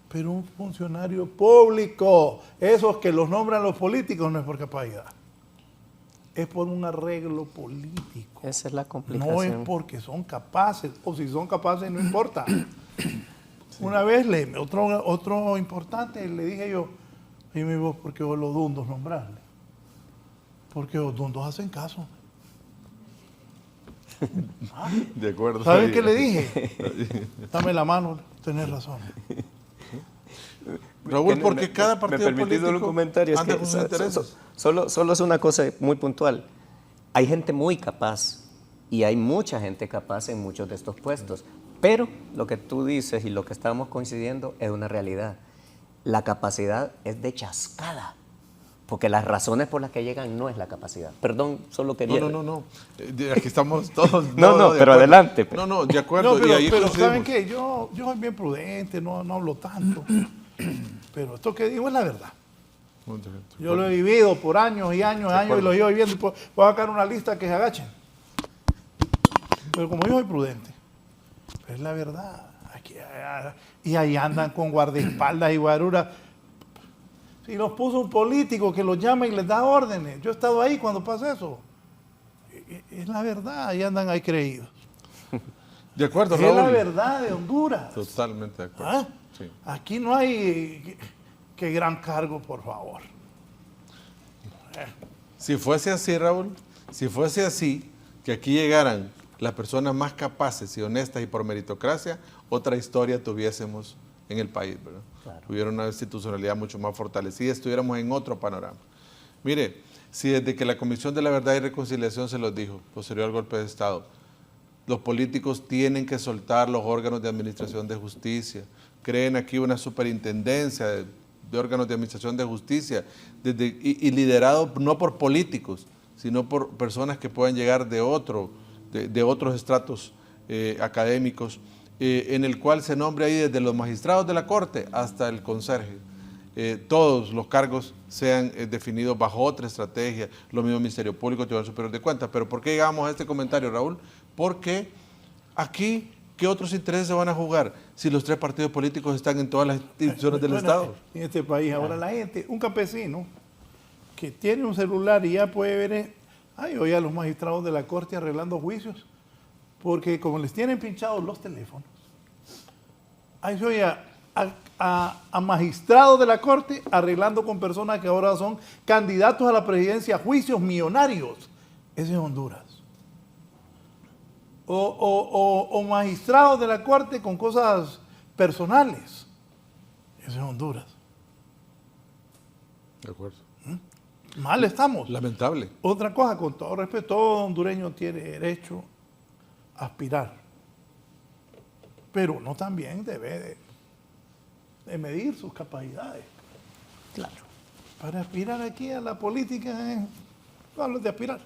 Pero un funcionario público, esos que los nombran los políticos, no es por capacidad. Es por un arreglo político. Esa es la complicación. No es porque son capaces, o si son capaces no importa. Una vez, otro importante, le dije yo, dime vos, ¿por qué vos los dundos nombrarle? Porque los dundos hacen caso. De acuerdo. ¿Saben qué le dije? Dame la mano, tenés razón. Raúl, porque cada partido me permitís político un comentario. anda con sus intereses. Solo es una cosa muy puntual. Hay gente muy capaz y hay mucha gente capaz en muchos de estos puestos. Pero lo que tú dices y lo que estamos coincidiendo es una realidad. La capacidad es de chascada. Porque las razones por las que llegan no es la capacidad. Perdón, solo quería... No. Aquí estamos todos... No, pero adelante. No, de acuerdo. No, pero, y ahí pero coincidimos. ¿saben qué? Yo soy bien prudente, no hablo tanto. Pero esto que digo es la verdad. Yo lo he vivido por años y años y años y lo llevo viviendo. Y puedo sacar una lista que se agachen. Pero como yo soy prudente, es la verdad. Y ahí andan con guardaespaldas y guaruras. Si los puso un político que los llama y les da órdenes. Yo he estado ahí cuando pasa eso. Es la verdad, ahí andan ahí creídos. De acuerdo, Es Raúl. la verdad de Honduras. Totalmente de acuerdo. ¿Ah? Sí. Aquí no hay que gran cargo, por favor. Si fuese así, Raúl, si fuese así, que aquí llegaran las personas más capaces y honestas y por meritocracia, otra historia tuviésemos en el país, ¿verdad? Claro. Hubiera una institucionalidad mucho más fortalecida, estuviéramos en otro panorama. Mire, si desde que la Comisión de la Verdad y Reconciliación se los dijo, posterior al golpe de Estado, los políticos tienen que soltar los órganos de administración de justicia, creen aquí una superintendencia de órganos de administración de justicia, y liderado no por políticos, sino por personas que puedan llegar de otros estratos académicos, en el cual se nombre ahí desde los magistrados de la Corte hasta el conserje. Todos los cargos sean definidos bajo otra estrategia, lo mismo Ministerio Público, Tribunal Superior de Cuentas. Pero ¿por qué llegamos a este comentario, Raúl? Porque aquí, ¿qué otros intereses se van a jugar si los tres partidos políticos están en todas las instituciones del Estado? En este país ahora la gente, un campesino que tiene un celular y ya puede ver, hoy a los magistrados de la Corte arreglando juicios, porque como les tienen pinchados los teléfonos, ahí se oye a magistrados de la Corte arreglando con personas que ahora son candidatos a la presidencia, juicios millonarios. Ese es Honduras. O magistrados de la Corte con cosas personales. Ese es Honduras. De acuerdo. Mal estamos. Lamentable. Otra cosa, con todo respeto, todo hondureño tiene derecho a aspirar. Pero uno también debe de medir sus capacidades. Claro. Para aspirar aquí a la política, no hablo de aspirar.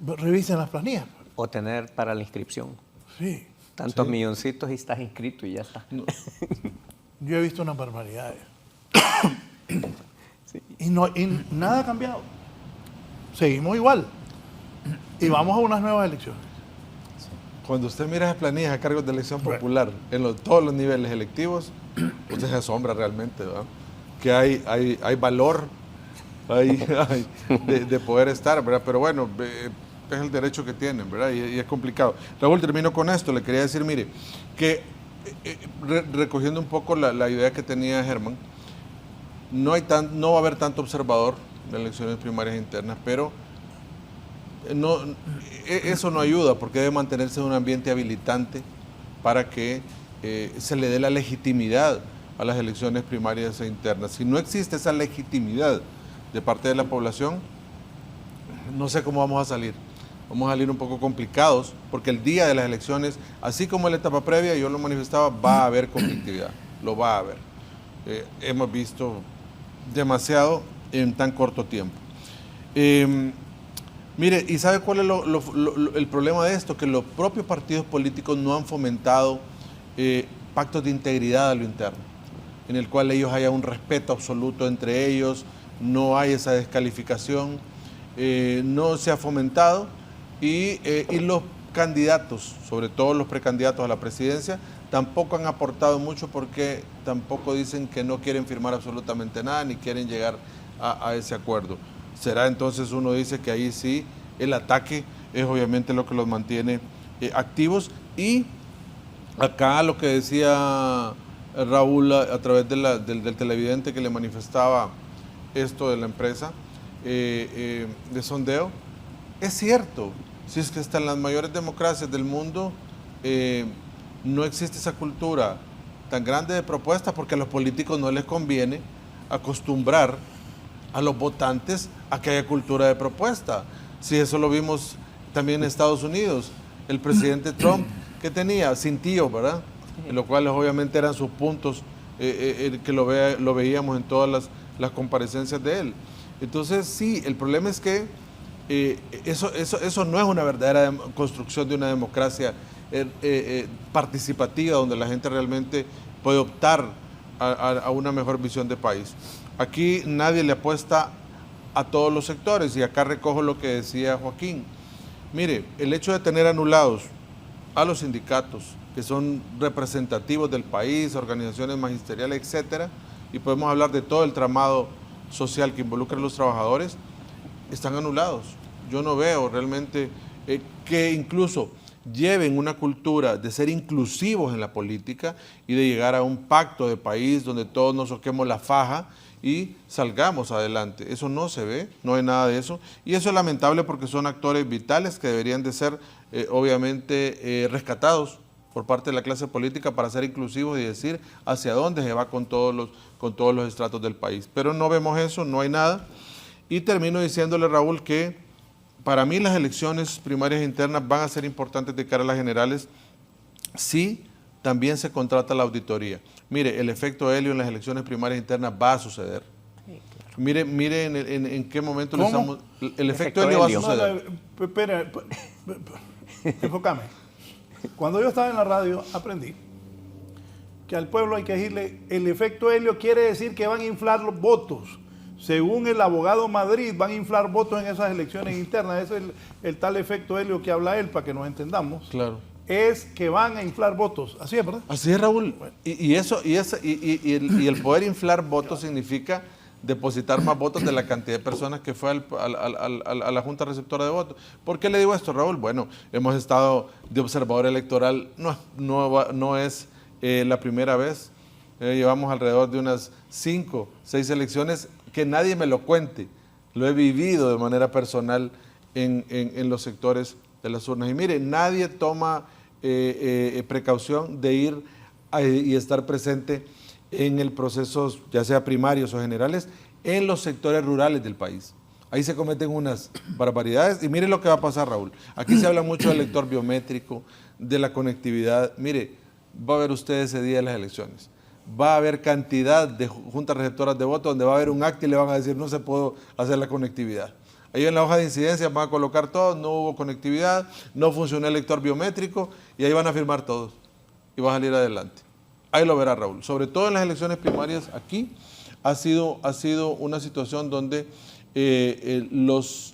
Revisen las planillas. O tener para la inscripción. Sí. Tantos milloncitos y estás inscrito y ya está. No. Yo he visto unas barbaridades. Sí. Y nada ha cambiado. Seguimos igual. Y vamos a unas nuevas elecciones. Cuando usted mira esas planillas a cargos de elección popular en todos los niveles electivos, usted se asombra realmente, ¿verdad? Que hay valor de poder estar, ¿verdad? Pero bueno, es el derecho que tienen, ¿verdad? Y es complicado. Raúl, termino con esto. Le quería decir, mire, que recogiendo un poco la idea que tenía Germán, no va a haber tanto observador en elecciones primarias internas, pero eso no ayuda porque debe mantenerse en un ambiente habilitante para que se le dé la legitimidad a las elecciones primarias e internas. Si no existe esa legitimidad de parte de la población, no sé cómo vamos a salir. Vamos a salir un poco complicados porque el día de las elecciones, así como en la etapa previa, yo lo manifestaba, va a haber conflictividad, lo va a haber. Hemos visto demasiado en tan corto tiempo. Mire, ¿y sabe cuál es el problema de esto? Que los propios partidos políticos no han fomentado pactos de integridad a lo interno, en el cual ellos haya un respeto absoluto entre ellos, no hay esa descalificación, no se ha fomentado y los candidatos, sobre todo los precandidatos a la presidencia, tampoco han aportado mucho porque tampoco dicen que no quieren firmar absolutamente nada ni quieren llegar a ese acuerdo. Será entonces, uno dice que ahí sí el ataque es obviamente lo que los mantiene activos. Y acá lo que decía Raúl a través del televidente que le manifestaba esto de la empresa de sondeo, es cierto, si es que hasta en las mayores democracias del mundo no existe esa cultura tan grande de propuestas porque a los políticos no les conviene acostumbrar a los votantes a que haya cultura de propuesta. Si eso lo vimos también en Estados Unidos, el presidente Trump, que tenía cintillos, ¿verdad? En lo cual obviamente eran sus puntos que lo veíamos en todas las comparecencias de él. Entonces sí, el problema es que eso no es una verdadera construcción de una democracia participativa donde la gente realmente puede optar a una mejor visión de país. Aquí nadie le apuesta a todos los sectores y acá recojo lo que decía Joaquín. Mire, el hecho de tener anulados a los sindicatos que son representativos del país, organizaciones magisteriales, etcétera, y podemos hablar de todo el tramado social que involucra a los trabajadores, están anulados. Yo no veo realmente que incluso lleven una cultura de ser inclusivos en la política y de llegar a un pacto de país donde todos nos soquemos la faja y salgamos adelante. Eso no se ve, no hay nada de eso, y eso es lamentable porque son actores vitales que deberían de ser obviamente rescatados por parte de la clase política para ser inclusivos y decir hacia dónde se va con todos los estratos del país. Pero no vemos eso, no hay nada. Y termino diciéndole, Raúl, que para mí las elecciones primarias internas van a ser importantes de cara a las generales si también se contrata la auditoría. Mire, el efecto helio en las elecciones primarias internas va a suceder. Sí, claro. Mire en qué momento lo estamos... El efecto helio va a suceder. Espera, enfócame. Cuando yo estaba en la radio aprendí que al pueblo hay que decirle, el efecto helio quiere decir que van a inflar los votos. Según el abogado Madrid, van a inflar votos en esas elecciones internas. Ese es el tal efecto helio que habla él, para que nos entendamos. Claro. Es que van a inflar votos. Así es, ¿verdad? Así es, Raúl. Bueno. Y el poder inflar votos significa depositar más votos de la cantidad de personas que fue a la Junta Receptora de Votos. ¿Por qué le digo esto, Raúl? Bueno, hemos estado de observador electoral, no es la primera vez. Llevamos alrededor de unas 5, 6 elecciones que nadie me lo cuente. Lo he vivido de manera personal en los sectores de las urnas. Y mire, nadie toma precaución de ir y estar presente en el proceso, ya sea primarios o generales, en los sectores rurales del país. Ahí se cometen unas barbaridades y mire lo que va a pasar, Raúl. Aquí se habla mucho del lector biométrico, de la conectividad. Mire, va a ver usted ese día de las elecciones. Va a haber cantidad de juntas receptoras de votos donde va a haber un acta y le van a decir no se puede hacer la conectividad. Ahí en la hoja de incidencia van a colocar todo, no hubo conectividad, no funcionó el lector biométrico y ahí van a firmar todos y va a salir adelante. Ahí lo verá, Raúl. Sobre todo en las elecciones primarias aquí ha sido una situación donde los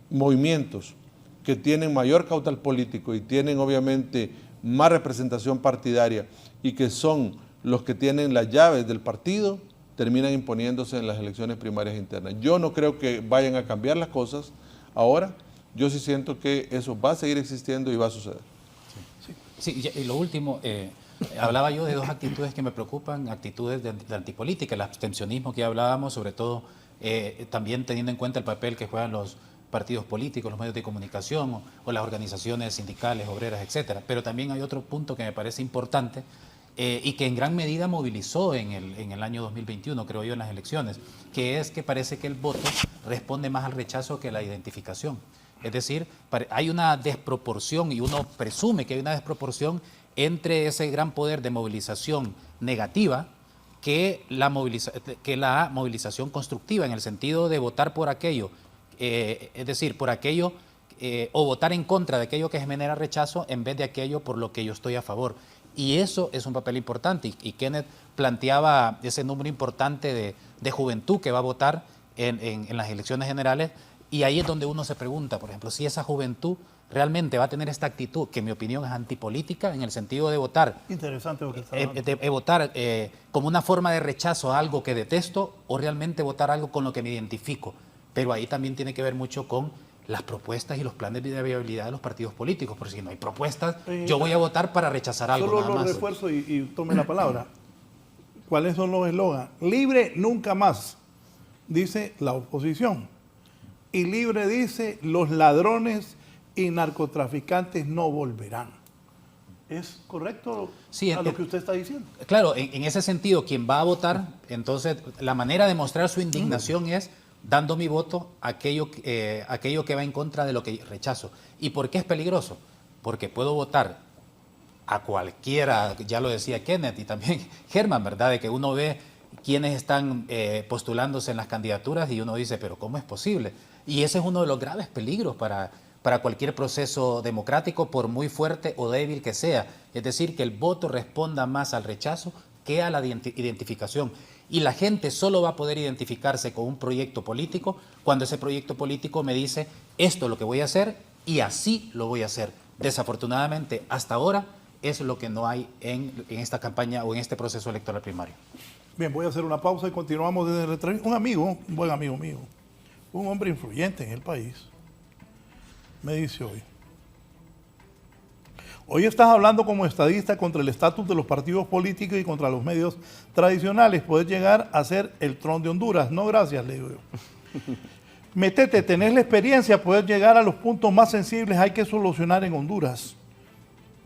movimientos que tienen mayor caudal político y tienen obviamente más representación partidaria y que son los que tienen las llaves del partido, terminan imponiéndose en las elecciones primarias internas. Yo no creo que vayan a cambiar las cosas ahora. Yo sí siento que eso va a seguir existiendo y va a suceder. Sí, y lo último, hablaba yo de dos actitudes que me preocupan, actitudes de antipolítica, el abstencionismo que hablábamos, sobre todo también teniendo en cuenta el papel que juegan los partidos políticos, los medios de comunicación o las organizaciones sindicales, obreras, etcétera. Pero también hay otro punto que me parece importante, y que en gran medida movilizó en el año 2021, creo yo, en las elecciones, que es que parece que el voto responde más al rechazo que a la identificación. Es decir, hay una desproporción, y uno presume que hay una desproporción entre ese gran poder de movilización negativa que la movilización constructiva, en el sentido de votar por aquello, es decir, por aquello o votar en contra de aquello que genera rechazo en vez de aquello por lo que yo estoy a favor. Y eso es un papel importante. Y Kenneth planteaba ese número importante de juventud que va a votar en las elecciones generales. Y ahí es donde uno se pregunta, por ejemplo, si esa juventud realmente va a tener esta actitud, que en mi opinión es antipolítica, en el sentido de votar. Interesante lo que está hablando. De votar como una forma de rechazo a algo que detesto, o realmente votar algo con lo que me identifico. Pero ahí también tiene que ver mucho con las propuestas y los planes de viabilidad de los partidos políticos, porque si no hay propuestas, yo voy a votar para rechazar algo. Solo nada lo más. refuerzo y tome la palabra. ¿Cuáles son los eslogans? Libre nunca más, dice la oposición. Y libre dice, los ladrones y narcotraficantes no volverán. ¿Es correcto Sí, a lo que usted está diciendo? Claro, en ese sentido, quien va a votar, entonces la manera de mostrar su indignación es dando mi voto a aquello que va en contra de lo que rechazo. ¿Y por qué es peligroso? Porque puedo votar a cualquiera, ya lo decía Kenneth y también Germán, ¿verdad? De que uno ve quienes están postulándose en las candidaturas y uno dice, pero ¿cómo es posible? Y ese es uno de los graves peligros para cualquier proceso democrático, por muy fuerte o débil que sea. Es decir, que el voto responda más al rechazo que a la identificación. Y la gente solo va a poder identificarse con un proyecto político cuando ese proyecto político me dice, esto es lo que voy a hacer y así lo voy a hacer. Desafortunadamente, hasta ahora, es lo que no hay en esta campaña o en este proceso electoral primario. Bien, voy a hacer una pausa y continuamos desde la entrevista. Un amigo, un buen amigo mío, un hombre influyente en el país, me dice hoy estás hablando como estadista contra el estatus de los partidos políticos y contra los medios tradicionales. Puedes llegar a ser el Trump de Honduras. No, gracias, le digo yo. Métete, tenés la experiencia, puedes llegar a los puntos más sensibles, hay que solucionar en Honduras.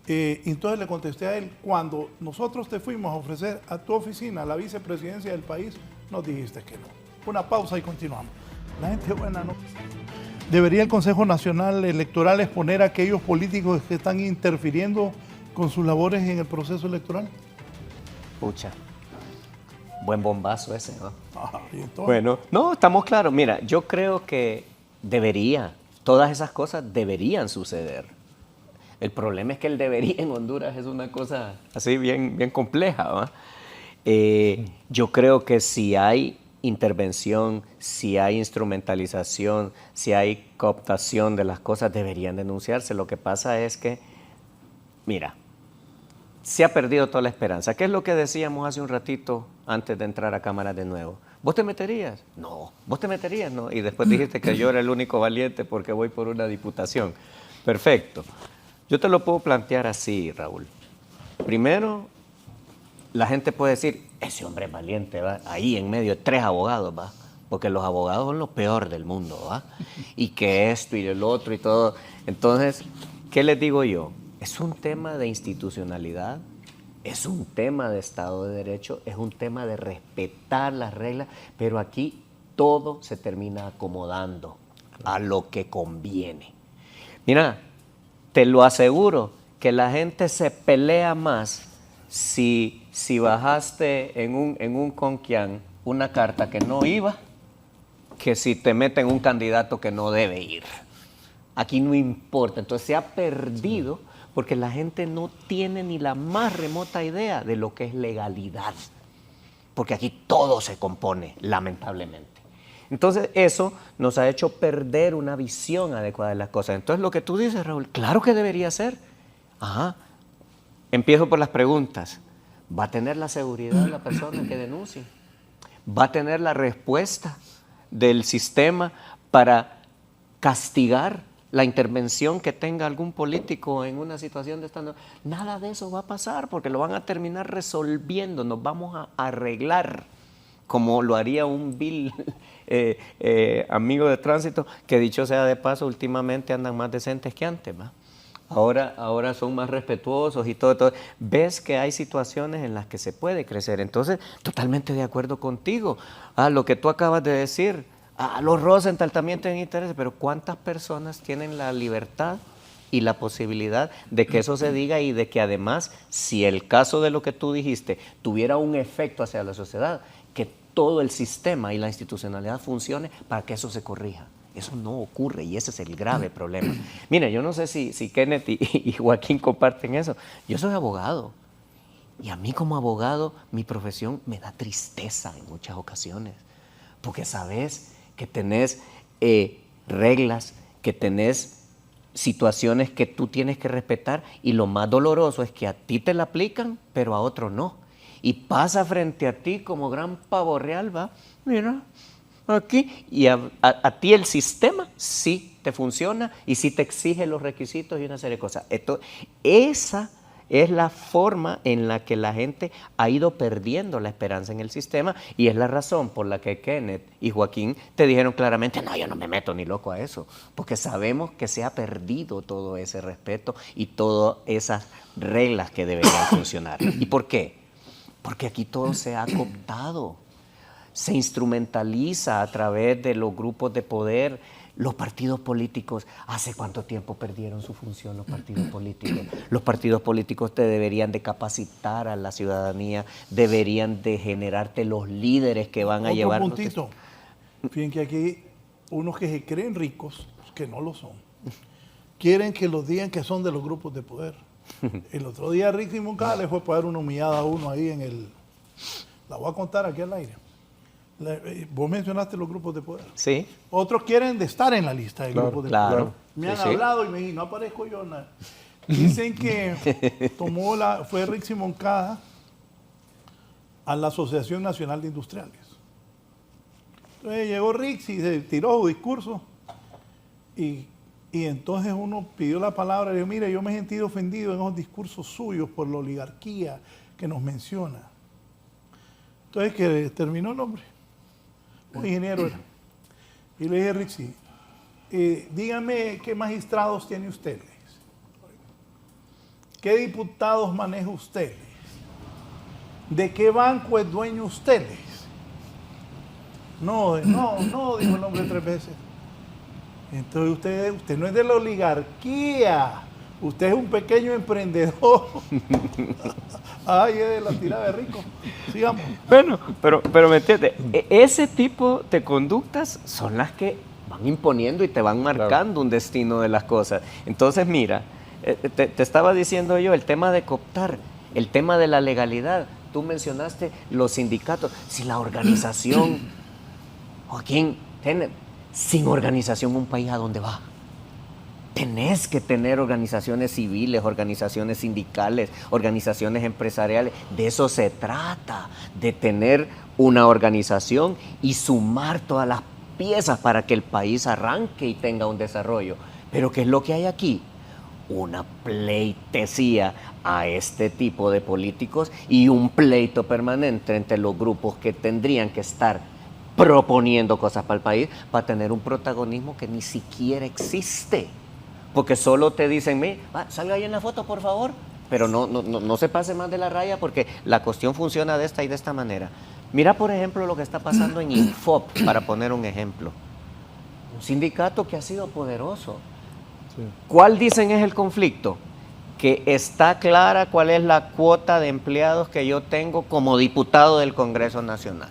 Entonces le contesté a él, cuando nosotros te fuimos a ofrecer a tu oficina la vicepresidencia del país, nos dijiste que no. Una pausa y continuamos. La gente buena no. ¿Debería el Consejo Nacional Electoral exponer a aquellos políticos que están interfiriendo con sus labores en el proceso electoral? Pucha, buen bombazo ese, ¿no? ¿Y entonces? Bueno, no, estamos claros. Mira, yo creo que todas esas cosas deberían suceder. El problema es que el debería en Honduras es una cosa así bien compleja, ¿va? Yo creo que si hay intervención, si hay instrumentalización, si hay cooptación de las cosas, deberían denunciarse. Lo que pasa es que, mira, se ha perdido toda la esperanza. ¿Qué es lo que decíamos hace un ratito antes de entrar a cámara de nuevo? ¿Vos te meterías? No. ¿Vos te meterías? No. Y después dijiste que yo era el único valiente porque voy por una diputación. Perfecto. Yo te lo puedo plantear así, Raúl. Primero, la gente puede decir, ese hombre es valiente, ¿va? Ahí en medio de 3 abogados, ¿va? Porque los abogados son lo peor del mundo, ¿va? Y que esto y el otro y todo. Entonces, ¿qué les digo yo? Es un tema de institucionalidad, es un tema de Estado de Derecho, es un tema de respetar las reglas, pero aquí todo se termina acomodando a lo que conviene. Mira, te lo aseguro que la gente se pelea más si bajaste en un conquián una carta que no iba, que si te meten un candidato que no debe ir. Aquí no importa. Entonces se ha perdido porque la gente no tiene ni la más remota idea de lo que es legalidad. Porque aquí todo se compone, lamentablemente. Entonces eso nos ha hecho perder una visión adecuada de las cosas. Entonces lo que tú dices, Raúl, claro que debería ser. Ajá. Empiezo por las preguntas. ¿Va a tener la seguridad la persona que denuncie? ¿Va a tener la respuesta del sistema para castigar la intervención que tenga algún político en una situación de esta? Nada de eso va a pasar porque lo van a terminar resolviendo. Nos vamos a arreglar como lo haría un vil amigo de tránsito, que dicho sea de paso, últimamente andan más decentes que antes, ¿va? Ahora son más respetuosos y todo. Ves que hay situaciones en las que se puede crecer. Entonces, totalmente de acuerdo contigo. Lo que tú acabas de decir, los Rosenthal también tienen intereses, pero ¿cuántas personas tienen la libertad y la posibilidad de que eso se diga y de que además, si el caso de lo que tú dijiste tuviera un efecto hacia la sociedad, que todo el sistema y la institucionalidad funcione para que eso se corrija? Eso no ocurre y ese es el grave problema. Mire, yo no sé si Kenneth y Joaquín comparten eso. Yo soy abogado y a mí como abogado mi profesión me da tristeza en muchas ocasiones porque sabes que tenés reglas, que tenés situaciones que tú tienes que respetar y lo más doloroso es que a ti te la aplican pero a otro no. Y pasa frente a ti como gran pavo real, va, mira, aquí, y a ti el sistema sí te funciona y sí te exige los requisitos y una serie de cosas. Esa es la forma en la que la gente ha ido perdiendo la esperanza en el sistema y es la razón por la que Kenneth y Joaquín te dijeron claramente, no, yo no me meto ni loco a eso, porque sabemos que se ha perdido todo ese respeto y todas esas reglas que deberían funcionar. ¿Y por qué? Porque aquí todo se ha cooptado. Se instrumentaliza a través de los grupos de poder, los partidos políticos. ¿Hace cuánto tiempo perdieron su función los partidos políticos? Los partidos políticos te deberían de capacitar a la ciudadanía, deberían de generarte los líderes que van a llevar... Otro puntito. Fíjense que aquí unos que se creen ricos, que no lo son, quieren que los digan que son de los grupos de poder. El otro día Rick Simón Cada le fue a poner una humillada a uno ahí en el... La voy a contar aquí al aire. Vos mencionaste los grupos de poder. Sí. Otros quieren de estar en la lista de grupos de poder. Me han hablado y me dicen, no aparezco yo nada. Dicen que fue Rick Simón Cada a la Asociación Nacional de Industriales. Entonces llegó Rick y se tiró su discurso y entonces uno pidió la palabra y dijo, mire, yo me he sentido ofendido en esos discursos suyos por la oligarquía que nos menciona. Entonces que terminó el hombre. Un ingeniero era. Y le dije, Richie, dígame qué magistrados tiene usted. ¿Qué diputados maneja usted? ¿De qué banco es dueño usted? No, dijo el hombre 3 veces. Entonces usted no es de la oligarquía, usted es un pequeño emprendedor. Ay, es de la tirada de rico. Sigamos. Bueno, pero me entiendes, ese tipo de conductas son las que van imponiendo y te van marcando un destino de las cosas. Entonces, mira, te estaba diciendo yo el tema de cooptar, el tema de la legalidad. Tú mencionaste los sindicatos. Si la organización, Joaquín, sin organización un país a dónde va. Tenés que tener organizaciones civiles, organizaciones sindicales, organizaciones empresariales. De eso se trata, de tener una organización y sumar todas las piezas para que el país arranque y tenga un desarrollo. Pero ¿qué es lo que hay aquí? Una pleitesía a este tipo de políticos y un pleito permanente entre los grupos que tendrían que estar proponiendo cosas para el país, para tener un protagonismo que ni siquiera existe. Porque solo te dicen, salga ahí en la foto, por favor, pero no se pase más de la raya porque la cuestión funciona de esta y de esta manera. Mira, por ejemplo, lo que está pasando en Infop, para poner un ejemplo. Un sindicato que ha sido poderoso. Sí. ¿Cuál dicen es el conflicto? Que está clara cuál es la cuota de empleados que yo tengo como diputado del Congreso Nacional.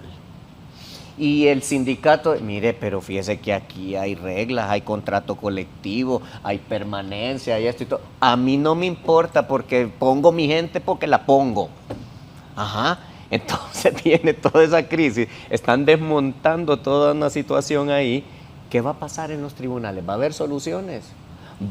Y el sindicato, mire, pero fíjese que aquí hay reglas, hay contrato colectivo, hay permanencia, hay esto y todo. A mí no me importa porque pongo mi gente porque la pongo. Ajá. Entonces viene toda esa crisis, están desmontando toda una situación ahí. ¿Qué va a pasar en los tribunales? ¿Va a haber soluciones?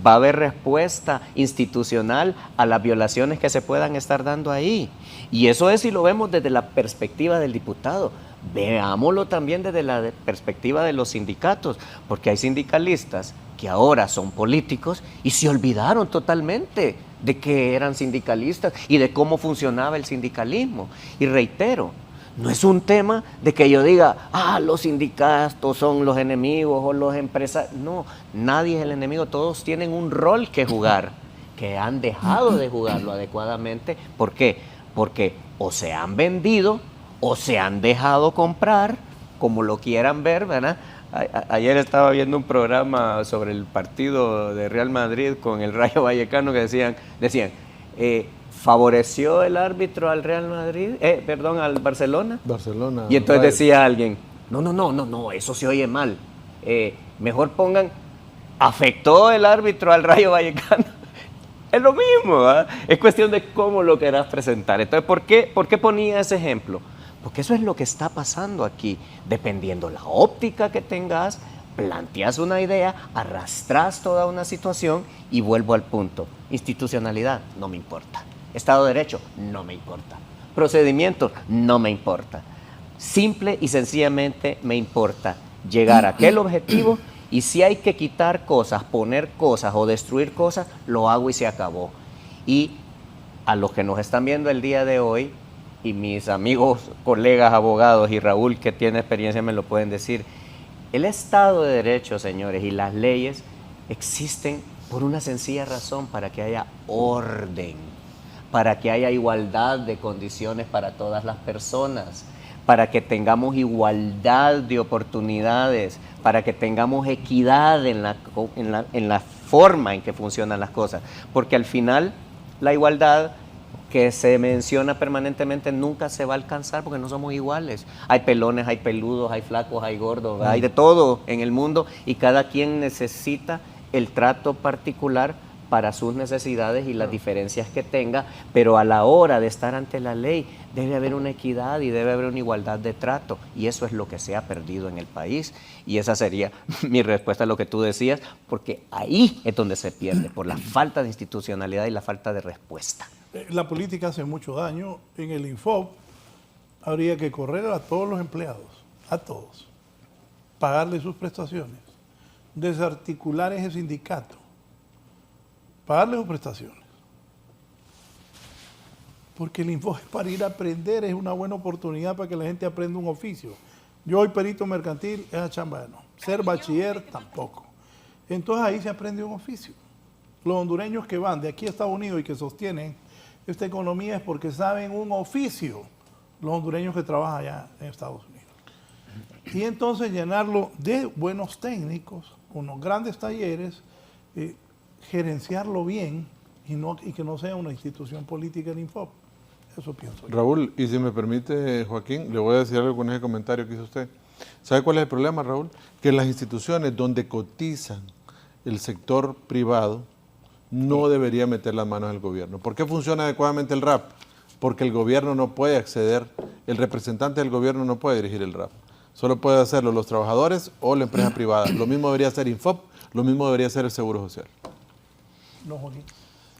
¿Va a haber respuesta institucional a las violaciones que se puedan estar dando ahí? Y eso es si lo vemos desde la perspectiva del diputado. Veámoslo también desde la perspectiva de los sindicatos, porque hay sindicalistas que ahora son políticos y se olvidaron totalmente de que eran sindicalistas y de cómo funcionaba el sindicalismo. Y reitero, no es un tema de que yo diga, los sindicatos son los enemigos o los empresarios. No, nadie es el enemigo, todos tienen un rol que jugar, que han dejado de jugarlo adecuadamente. ¿Por qué? Porque o se han vendido o se han dejado comprar, como lo quieran ver, ¿verdad? Ayer estaba viendo un programa sobre el partido de Real Madrid con el Rayo Vallecano que decían, ¿favoreció el árbitro al Real Madrid? Al Barcelona. Barcelona. Y entonces decía alguien, no, eso se oye mal. Mejor pongan, afectó el árbitro al Rayo Vallecano. Es lo mismo, ¿verdad? Es cuestión de cómo lo querás presentar. Entonces, ¿por qué ponía ese ejemplo? Porque eso es lo que está pasando aquí. Dependiendo la óptica que tengas, planteas una idea, arrastras toda una situación y vuelvo al punto. Institucionalidad, no me importa. Estado de Derecho, no me importa. Procedimientos, no me importa. Simple y sencillamente me importa llegar a aquel objetivo, y si hay que quitar cosas, poner cosas o destruir cosas, lo hago y se acabó. Y a los que nos están viendo el día de hoy, y mis amigos, colegas, abogados, y Raúl, que tiene experiencia, me lo pueden decir, el Estado de Derecho, señores, y las leyes existen por una sencilla razón: para que haya orden, para que haya igualdad de condiciones para todas las personas, para que tengamos igualdad de oportunidades, para que tengamos equidad en la forma en que funcionan las cosas. Porque al final la igualdad que se menciona permanentemente nunca se va a alcanzar, porque no somos iguales. Hay pelones, hay peludos, hay flacos, hay gordos, hay de todo en el mundo, y cada quien necesita el trato particular para sus necesidades y las diferencias que tenga, pero a la hora de estar ante la ley debe haber una equidad y debe haber una igualdad de trato, y eso es lo que se ha perdido en el país, y esa sería mi respuesta a lo que tú decías, porque ahí es donde se pierde, por la falta de institucionalidad y la falta de respuesta. La política hace mucho daño. En el Infop habría que correr a todos los empleados, a todos, pagarles sus prestaciones, desarticular ese sindicato, pagarle sus prestaciones. Porque el Infop es para ir a aprender, es una buena oportunidad para que la gente aprenda un oficio. Yo hoy perito mercantil, esa chamba no. Ser bachiller tampoco. Entonces ahí se aprende un oficio. Los hondureños que van de aquí a Estados Unidos y que sostienen esta economía es porque saben un oficio, los hondureños que trabajan allá en Estados Unidos. Y entonces llenarlo de buenos técnicos, unos grandes talleres, gerenciarlo bien y que no sea una institución política el Infop. Eso pienso yo. Raúl, y si me permite, Joaquín, le voy a decir algo con ese comentario que hizo usted. ¿Sabe cuál es el problema, Raúl? Que las instituciones donde cotizan el sector privado no debería meter las manos al gobierno. ¿Por qué funciona adecuadamente el RAP? Porque el gobierno no puede acceder, el representante del gobierno no puede dirigir el RAP. Solo puede hacerlo los trabajadores o la empresa privada. Lo mismo debería ser Infop, lo mismo debería ser el Seguro Social. No, Joaquín.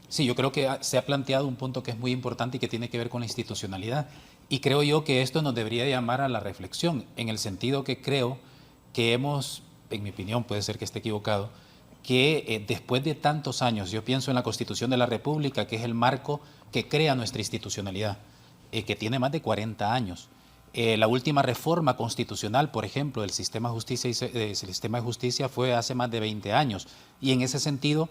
Sí, yo creo que se ha planteado un punto que es muy importante y que tiene que ver con la institucionalidad. Y creo yo que esto nos debería llamar a la reflexión, en el sentido que creo que hemos, en mi opinión, puede ser que esté equivocado, que después de tantos años, yo pienso en la Constitución de la República, que es el marco que crea nuestra institucionalidad, que tiene más de 40 años. La última reforma constitucional, por ejemplo, del sistema de justicia fue hace más de 20 años. Y en ese sentido,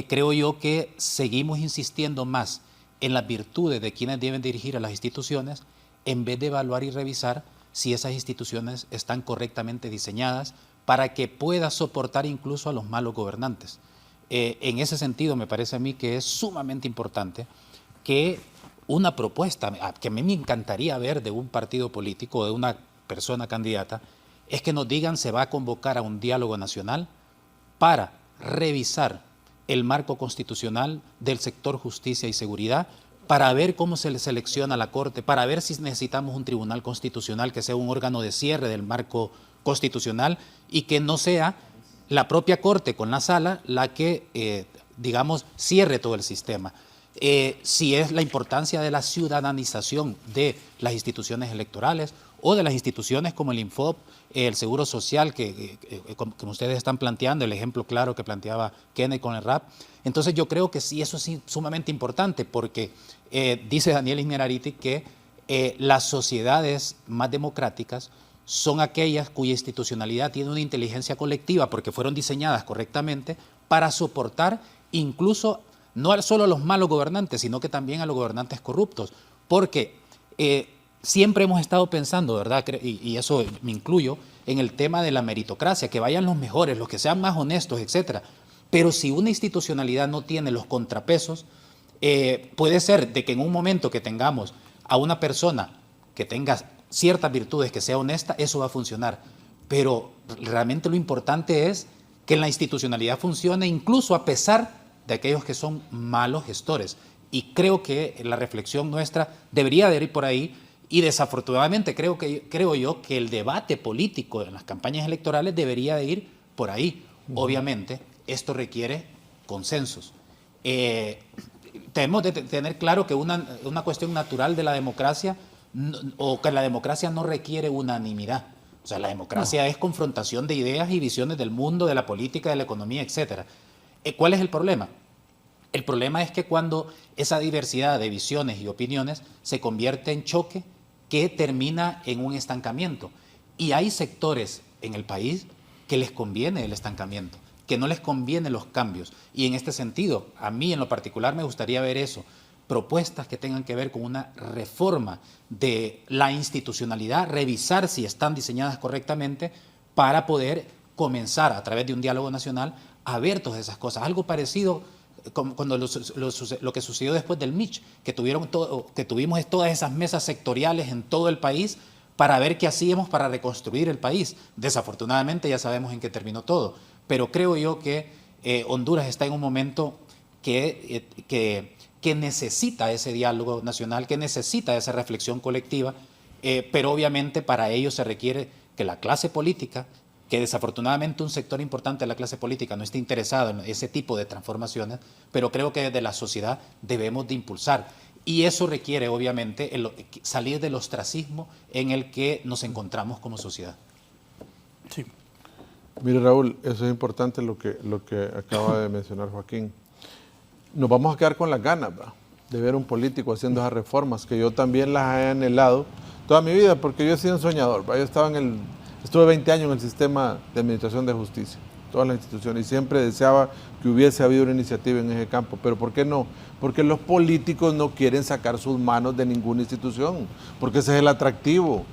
creo yo que seguimos insistiendo más en las virtudes de quienes deben dirigir a las instituciones, en vez de evaluar y revisar si esas instituciones están correctamente diseñadas para que pueda soportar incluso a los malos gobernantes. En ese sentido, me parece a mí que es sumamente importante que una propuesta que a mí me encantaría ver de un partido político o de una persona candidata es que nos digan: se va a convocar a un diálogo nacional para revisar el marco constitucional del sector justicia y seguridad, para ver cómo se le selecciona la Corte, para ver si necesitamos un tribunal constitucional que sea un órgano de cierre del marco constitucional y que no sea la propia Corte con la Sala la que, digamos, cierre todo el sistema. Si es la importancia de la ciudadanización de las instituciones electorales o de las instituciones como el Infop, el Seguro Social, como ustedes están planteando, el ejemplo claro que planteaba Kenneth con el RAP. Entonces yo creo que sí, eso es sumamente importante, porque dice Daniel Innerarity que las sociedades más democráticas son aquellas cuya institucionalidad tiene una inteligencia colectiva, porque fueron diseñadas correctamente para soportar incluso no solo a los malos gobernantes, sino que también a los gobernantes corruptos, porque siempre hemos estado pensando, ¿verdad? Y eso me incluyo, en el tema de la meritocracia, que vayan los mejores, los que sean más honestos, etcétera. Pero si una institucionalidad no tiene los contrapesos, puede ser de que en un momento que tengamos a una persona que tenga ciertas virtudes, que sea honesta, eso va a funcionar. Pero realmente lo importante es que la institucionalidad funcione incluso a pesar de aquellos que son malos gestores. Y creo que la reflexión nuestra debería de ir por ahí, y desafortunadamente creo yo que el debate político en las campañas electorales debería de ir por ahí. Obviamente, esto requiere consensos. Tenemos de tener claro que una cuestión natural de la democracia, o que la democracia no requiere unanimidad. O sea, la democracia es confrontación de ideas y visiones del mundo, de la política, de la economía, etc. ¿Cuál es el problema? El problema es que cuando esa diversidad de visiones y opiniones se convierte en choque, que termina en un estancamiento. Y hay sectores en el país que les conviene el estancamiento, que no les convienen los cambios. Y en este sentido, a mí en lo particular me gustaría ver eso, propuestas que tengan que ver con una reforma de la institucionalidad, revisar si están diseñadas correctamente para poder comenzar a través de un diálogo nacional a ver todas esas cosas. Algo parecido cuando lo que sucedió después del Mitch, que tuvimos todas esas mesas sectoriales en todo el país para ver qué hacíamos para reconstruir el país. Desafortunadamente ya sabemos en qué terminó todo, pero creo yo que Honduras está en un momento que necesita ese diálogo nacional, que necesita esa reflexión colectiva, pero obviamente para ello se requiere que la clase política, que desafortunadamente un sector importante de la clase política no esté interesado en ese tipo de transformaciones, pero creo que desde la sociedad debemos de impulsar. Y eso requiere, obviamente, salir del ostracismo en el que nos encontramos como sociedad. Sí. Mire, Raúl, eso es importante lo que acaba de mencionar Joaquín. Nos vamos a quedar con las ganas, ¿verdad?, de ver un político haciendo esas reformas, que yo también las he anhelado toda mi vida, porque yo he sido un soñador, ¿verdad? Yo estuve 20 años en el sistema de administración de justicia, todas las instituciones, y siempre deseaba que hubiese habido una iniciativa en ese campo. ¿Pero por qué no? Porque los políticos no quieren sacar sus manos de ninguna institución, porque ese es el atractivo,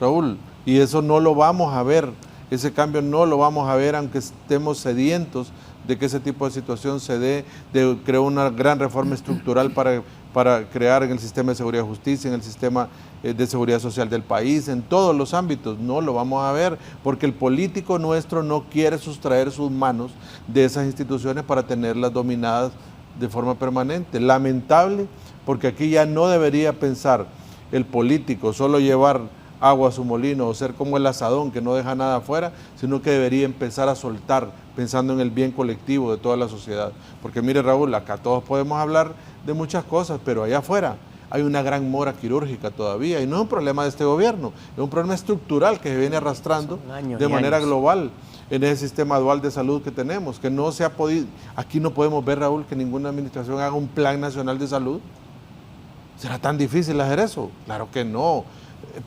Raúl, y eso no lo vamos a ver, ese cambio no lo vamos a ver aunque estemos sedientos de que ese tipo de situación se dé, de crear una gran reforma estructural para crear en el sistema de seguridad y justicia, en el sistema de seguridad social del país, en todos los ámbitos. No lo vamos a ver, porque el político nuestro no quiere sustraer sus manos de esas instituciones para tenerlas dominadas de forma permanente. Lamentable, porque aquí ya no debería pensar el político solo llevar agua a su molino o ser como el asadón que no deja nada afuera, sino que debería empezar a soltar pensando en el bien colectivo de toda la sociedad. Porque mire, Raúl, acá todos podemos hablar de muchas cosas, pero allá afuera hay una gran mora quirúrgica todavía, y no es un problema de este gobierno, es un problema estructural que se viene arrastrando de manera global en ese sistema dual de salud que tenemos, que no se ha podido. Aquí no podemos ver, Raúl, que ninguna administración haga un plan nacional de salud. ¿Será tan difícil hacer eso? Claro que no.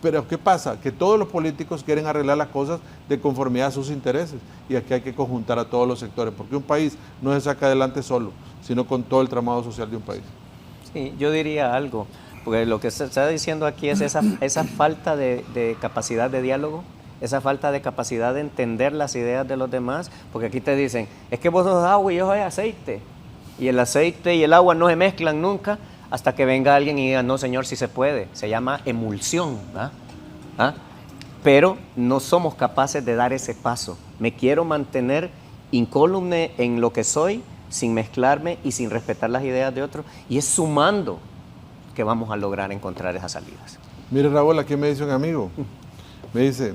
Pero ¿qué pasa? Que todos los políticos quieren arreglar las cosas de conformidad a sus intereses, y aquí hay que conjuntar a todos los sectores, porque un país no se saca adelante solo, sino con todo el tramado social de un país. Sí, yo diría algo, porque lo que se está diciendo aquí es esa falta de capacidad de diálogo, esa falta de capacidad de entender las ideas de los demás, porque aquí te dicen, es que vos sos agua y yo soy aceite, y el aceite y el agua no se mezclan nunca, hasta que venga alguien y diga, no señor, sí se puede, se llama emulsión, pero no somos capaces de dar ese paso. Me quiero mantener incólume en lo que soy, sin mezclarme y sin respetar las ideas de otros, y es sumando que vamos a lograr encontrar esas salidas. Mire, Raúl, aquí me dice un amigo, me dice,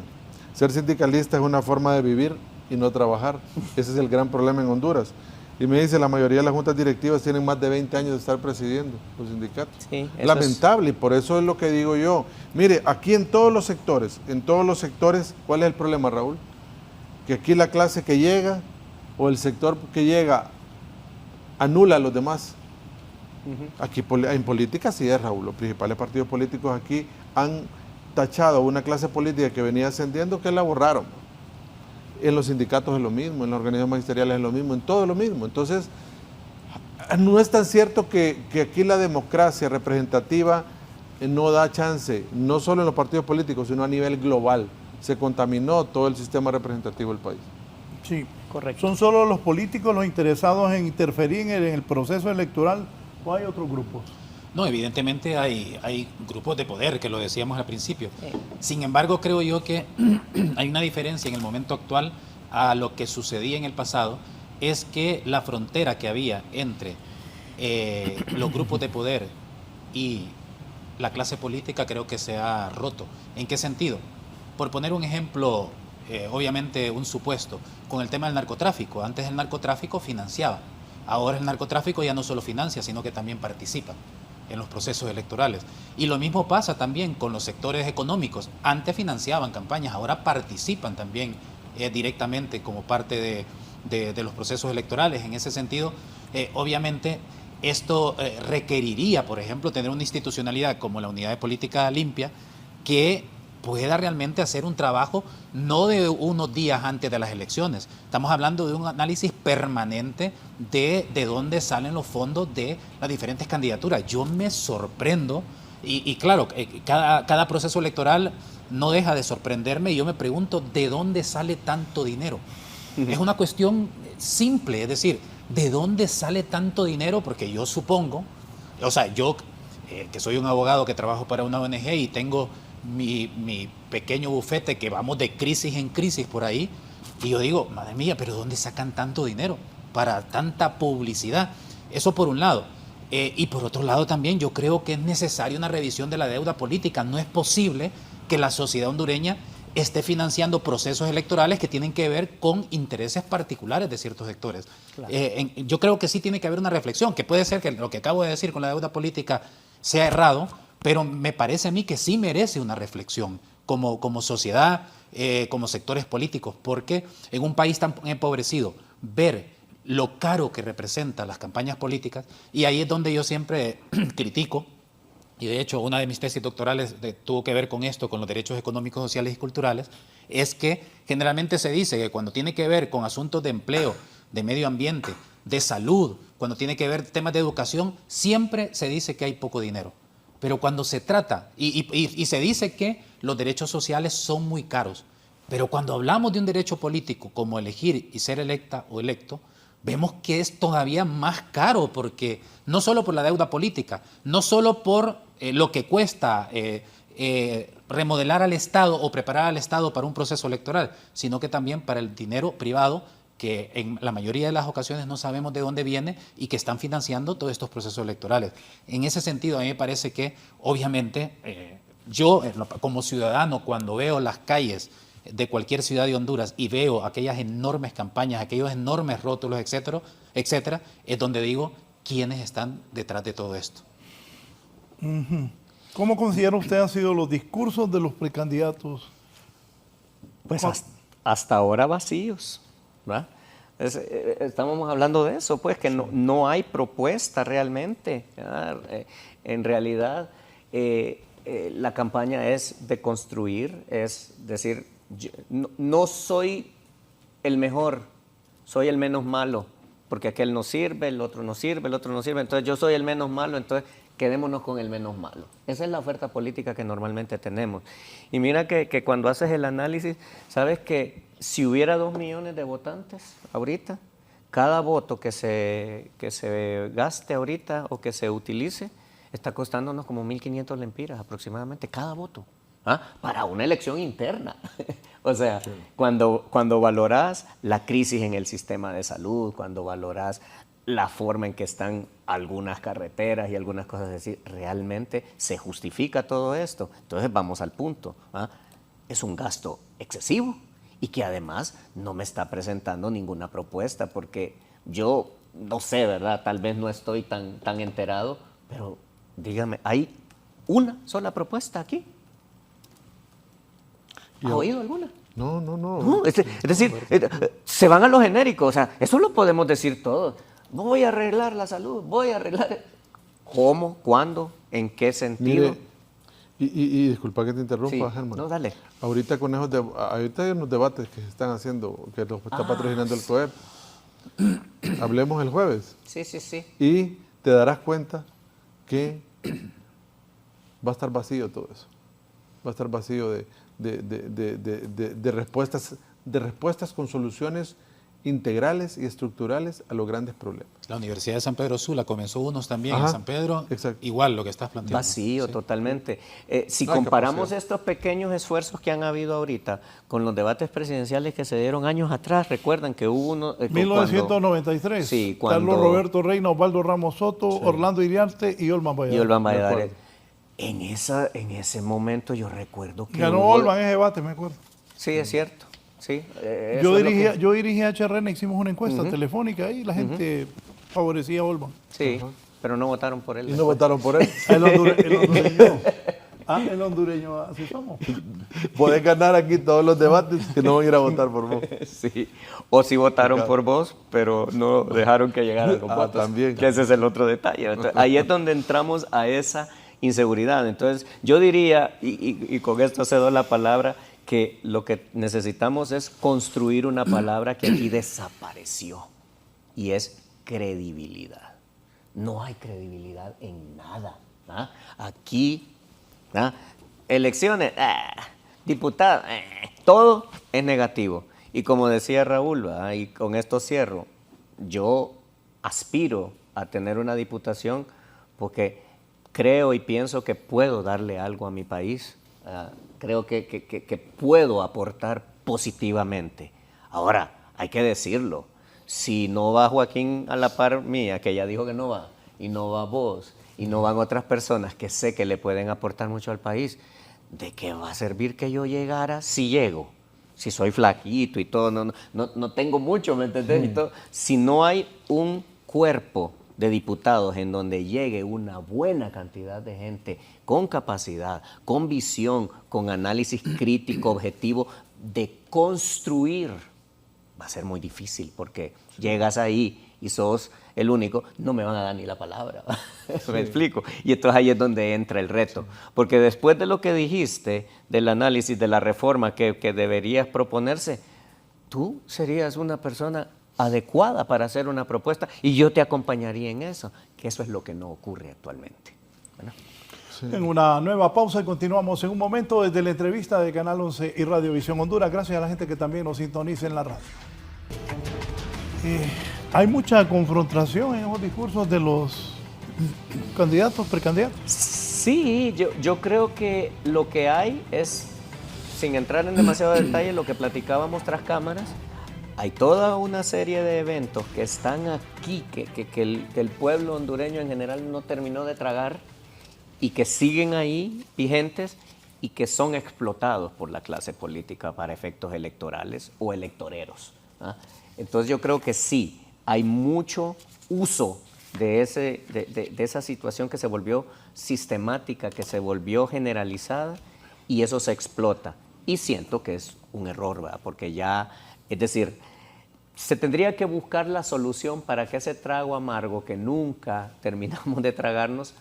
ser sindicalista es una forma de vivir y no trabajar. Ese es el gran problema en Honduras. Y me dice, la mayoría de las juntas directivas tienen más de 20 años de estar presidiendo los sindicatos. Sí, lamentable, y por eso es lo que digo yo. Mire, aquí en todos los sectores, ¿cuál es el problema, Raúl? Que aquí la clase que llega o el sector que llega anula a los demás. Aquí en política sí es, Raúl, los principales partidos políticos aquí han tachado a una clase política que venía ascendiendo, que la borraron. En los sindicatos es lo mismo, en los organismos magisteriales es lo mismo, en todo es lo mismo. Entonces, no es tan cierto que aquí la democracia representativa no da chance, no solo en los partidos políticos, sino a nivel global. Se contaminó todo el sistema representativo del país. Sí, correcto. ¿Son solo los políticos los interesados en interferir en el proceso electoral o hay otros grupos? No, evidentemente hay grupos de poder, que lo decíamos al principio. Sin embargo, creo yo que hay una diferencia en el momento actual a lo que sucedía en el pasado, es que la frontera que había entre los grupos de poder y la clase política creo que se ha roto. ¿En qué sentido? Por poner un ejemplo, obviamente un supuesto, con el tema del narcotráfico. Antes el narcotráfico financiaba, ahora el narcotráfico ya no solo financia, sino que también participa en los procesos electorales. Y lo mismo pasa también con los sectores económicos. Antes financiaban campañas, ahora participan también directamente como parte de los procesos electorales. En ese sentido, obviamente, esto requeriría, por ejemplo, tener una institucionalidad como la Unidad de Política Limpia que pueda realmente hacer un trabajo no de unos días antes de las elecciones. Estamos hablando de un análisis permanente de dónde salen los fondos de las diferentes candidaturas. Yo me sorprendo, y claro, cada proceso electoral no deja de sorprenderme, y yo me pregunto de dónde sale tanto dinero. Es una cuestión simple, es decir, ¿de dónde sale tanto dinero? Porque yo supongo, o sea, yo que soy un abogado que trabajo para una ONG y tengo mi pequeño bufete que vamos de crisis en crisis por ahí, y yo digo, madre mía, pero ¿dónde sacan tanto dinero para tanta publicidad? Eso por un lado. Y por otro lado también yo creo que es necesaria una revisión de la deuda política. No es posible que la sociedad hondureña esté financiando procesos electorales que tienen que ver con intereses particulares de ciertos sectores. Claro. Yo creo que sí tiene que haber una reflexión, que puede ser que lo que acabo de decir con la deuda política sea errado, pero me parece a mí que sí merece una reflexión como sociedad, como sectores políticos, porque en un país tan empobrecido, ver lo caro que representan las campañas políticas, y ahí es donde yo siempre critico, y de hecho una de mis tesis doctorales tuvo que ver con esto, con los derechos económicos, sociales y culturales, es que generalmente se dice que cuando tiene que ver con asuntos de empleo, de medio ambiente, de salud, cuando tiene que ver temas de educación, siempre se dice que hay poco dinero. Pero cuando se trata, y se dice que los derechos sociales son muy caros, pero cuando hablamos de un derecho político como elegir y ser electa o electo, vemos que es todavía más caro, porque no solo por la deuda política, no solo por lo que cuesta remodelar al Estado o preparar al Estado para un proceso electoral, sino que también para el dinero privado, que en la mayoría de las ocasiones no sabemos de dónde viene y que están financiando todos estos procesos electorales. En ese sentido, a mí me parece que, obviamente, yo como ciudadano, cuando veo las calles de cualquier ciudad de Honduras y veo aquellas enormes campañas, aquellos enormes rótulos, etcétera, etcétera, es donde digo, ¿quiénes están detrás de todo esto? ¿Cómo considera usted han sido los discursos de los precandidatos? Pues hasta ahora vacíos, ¿verdad? Estamos hablando de eso, pues, que no hay propuesta realmente. En realidad, la campaña es de construir, es decir, no soy el mejor, soy el menos malo, porque aquel no sirve, el otro no sirve, el otro no sirve, entonces yo soy el menos malo, entonces quedémonos con el menos malo. Esa es la oferta política que normalmente tenemos. Y mira que cuando haces el análisis, sabes que si hubiera 2 millones de votantes ahorita, cada voto que se gaste ahorita o que se utilice, está costándonos como 1.500 lempiras aproximadamente, cada voto. Para una elección interna. O sea, sí. cuando valoras la crisis en el sistema de salud, cuando valoras la forma en que están algunas carreteras y algunas cosas, es decir, realmente se justifica todo esto. Entonces vamos al punto. Es un gasto excesivo y que además no me está presentando ninguna propuesta, porque yo no sé, ¿verdad? Tal vez no estoy tan enterado, pero dígame, ¿hay una sola propuesta aquí? ¿Ha oído alguna? No. Es decir, se van a los genéricos, o sea, eso lo podemos decir todos. Voy a arreglar la salud, voy a arreglar... ¿Cómo? ¿Cuándo? ¿En qué sentido? Mire, y disculpa que te interrumpa, sí, Germán. No, dale. Ahorita ahorita hay unos debates que se están haciendo, que los está patrocinando el COEP. Hablemos el jueves. Sí. Y te darás cuenta que va a estar vacío todo eso. Va a estar vacío de respuestas con soluciones integrales y estructurales a los grandes problemas. La Universidad de San Pedro Sula comenzó unos también Ajá, en San Pedro, exacto. igual lo que estás planteando. Vacío, Sí. totalmente. Si No hay comparamos capacidad. estos pequeños esfuerzos que han habido ahorita con los debates presidenciales que se dieron años atrás, recuerdan que hubo uno... 1993. Sí, cuando- Carlos Roberto Reina, Osvaldo Ramos Soto, Orlando Iriarte y Olman Valladares. Y Olvan De acuerdo. Valladares. En ese momento yo recuerdo que Ganó hubo- Olman ese debate, me acuerdo. Sí, es cierto. Sí, Yo eso es lo que- dirigí HRN, hicimos una encuesta telefónica y la gente favorecía a Olman. Sí, pero no votaron por él. Y no votaron por él. El hondureño. El hondureño, así somos. Podés ganar aquí todos los debates que no van a ir a votar por vos. Sí, o sí votaron por vos, pero no dejaron que llegaran los Ah, votos. también. Que ese es el otro detalle. Entonces, ahí es donde entramos a esa inseguridad. Entonces, yo diría, y con esto cedo la palabra, que lo que necesitamos es construir una palabra que aquí desapareció, y es credibilidad. No hay credibilidad en nada. ¿Ah? Aquí, ¿ah? Elecciones, diputados, todo es negativo. Y como decía Raúl, ¿verdad? Y con esto cierro, yo aspiro a tener una diputación porque creo y pienso que puedo darle algo a mi país. Creo que puedo aportar positivamente. Ahora, hay que decirlo, si no va Joaquín a la par mía, que ya dijo que no va, y no va vos, y no van otras personas que sé que le pueden aportar mucho al país, ¿de qué va a servir que yo llegara si llego? Si soy flaquito y todo, no tengo mucho, ¿me entendés? Y todo. Si no hay un cuerpo de diputados en donde llegue una buena cantidad de gente con capacidad, con visión, con análisis crítico, objetivo, de construir, va a ser muy difícil porque llegas ahí y sos el único, no me van a dar ni la palabra. ¿Me explico? Y entonces ahí es donde entra el reto. Porque después de lo que dijiste, del análisis, de la reforma que deberías proponerse, tú serías una persona adecuada para hacer una propuesta y yo te acompañaría en eso, que eso es lo que no ocurre actualmente. Bueno. Sí. En una nueva pausa y continuamos en un momento desde la entrevista de Canal 11 y Radiovisión Honduras. Gracias a la gente que también nos sintoniza en la radio. Hay mucha confrontación en esos discursos de los candidatos, precandidatos. Sí, yo creo que lo que hay es, sin entrar en demasiado detalle, lo que platicábamos tras cámaras. Hay toda una serie de eventos que están aquí, que el pueblo hondureño en general no terminó de tragar y que siguen ahí vigentes y que son explotados por la clase política para efectos electorales o electoreros. Entonces yo creo que sí, hay mucho uso de esa situación que se volvió sistemática, que se volvió generalizada y eso se explota. Y siento que es un error, ¿verdad? Porque ya, es decir, se tendría que buscar la solución para que ese trago amargo que nunca terminamos de tragarnos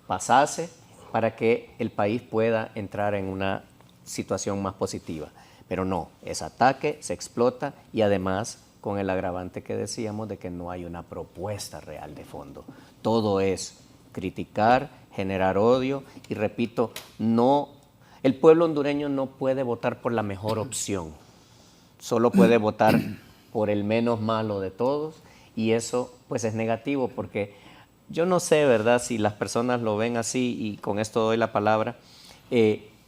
pasase para que el país pueda entrar en una situación más positiva. Pero no, es ataque, se explota y además con el agravante que decíamos de que no hay una propuesta real de fondo. Todo es criticar, generar odio y repito, el pueblo hondureño no puede votar por la mejor opción, solo puede votar por el menos malo de todos y eso pues es negativo porque yo no sé, ¿verdad?, si las personas lo ven así y con esto doy la palabra.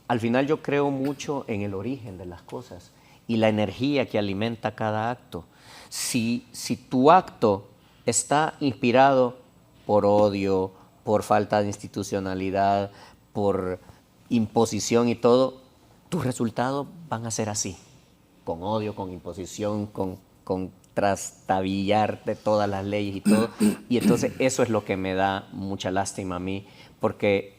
Al final yo creo mucho en el origen de las cosas y la energía que alimenta cada acto. Si tu acto está inspirado por odio, por falta de institucionalidad, por imposición y todo, tus resultados van a ser así, con odio, con imposición, con trastabillar de todas las leyes y todo. Y entonces eso es lo que me da mucha lástima a mí, porque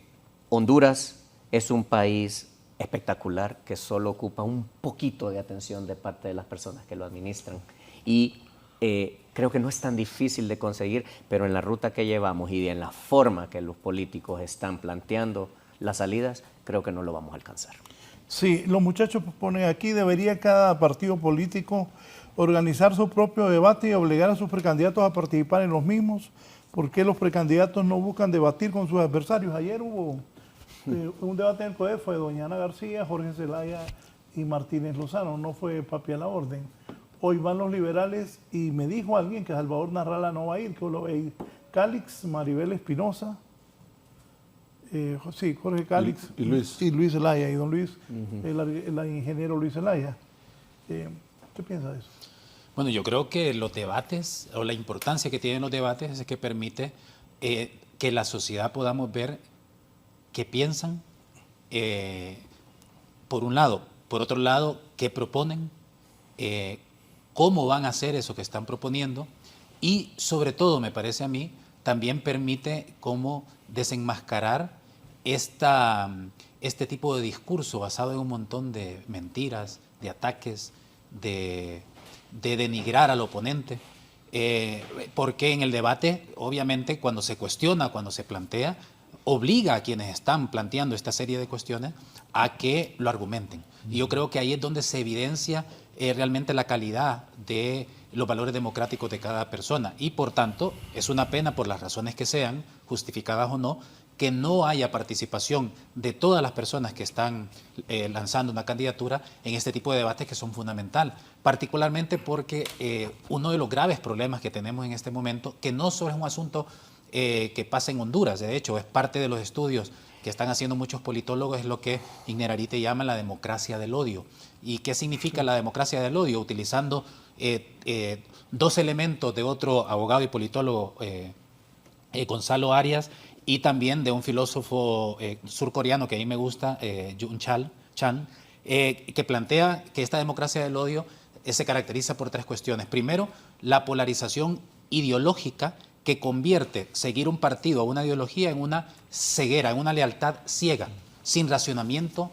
Honduras es un país espectacular que solo ocupa un poquito de atención de parte de las personas que lo administran. Y creo que no es tan difícil de conseguir, pero en la ruta que llevamos y en la forma que los políticos están planteando las salidas, creo que no lo vamos a alcanzar. Sí, los muchachos ponen aquí, debería cada partido político organizar su propio debate y obligar a sus precandidatos a participar en los mismos. ¿Por qué los precandidatos no buscan debatir con sus adversarios? Ayer hubo un debate en el COE, fue doña Ana García, Jorge Zelaya y Martínez Lozano, no fue papi a la orden. Hoy van los liberales y me dijo alguien que Salvador Narrala no va a ir, que lo va a ir. Cálix, Maribel Espinosa, sí, Jorge Cálix y Luis. Sí, Luis Zelaya y don Luis, el ingeniero Luis Zelaya. ¿Qué piensa de eso? Bueno, yo creo que los debates, o la importancia que tienen los debates, es que permite que la sociedad podamos ver qué piensan, por un lado. Por otro lado, qué proponen, cómo van a hacer eso que están proponiendo, y sobre todo, me parece a mí, también permite cómo desenmascarar este tipo de discurso basado en un montón de mentiras, de ataques, de denigrar al oponente, porque en el debate, obviamente, cuando se cuestiona, cuando se plantea, obliga a quienes están planteando esta serie de cuestiones a que lo argumenten. Y yo creo que ahí es donde se evidencia realmente la calidad de los valores democráticos de cada persona. Y por tanto, es una pena, por las razones que sean, justificadas o no, que no haya participación de todas las personas que están lanzando una candidatura en este tipo de debates que son fundamental, particularmente porque uno de los graves problemas que tenemos en este momento, que no solo es un asunto que pasa en Honduras, de hecho es parte de los estudios que están haciendo muchos politólogos, es lo que Innerarity llama la democracia del odio. ¿Y qué significa la democracia del odio? Utilizando dos elementos de otro abogado y politólogo, Gonzalo Arias, y también de un filósofo surcoreano que a mí me gusta, Jung Chan, que plantea que esta democracia del odio se caracteriza por tres cuestiones. Primero, la polarización ideológica que convierte seguir un partido o una ideología en una ceguera, en una lealtad ciega, sin razonamiento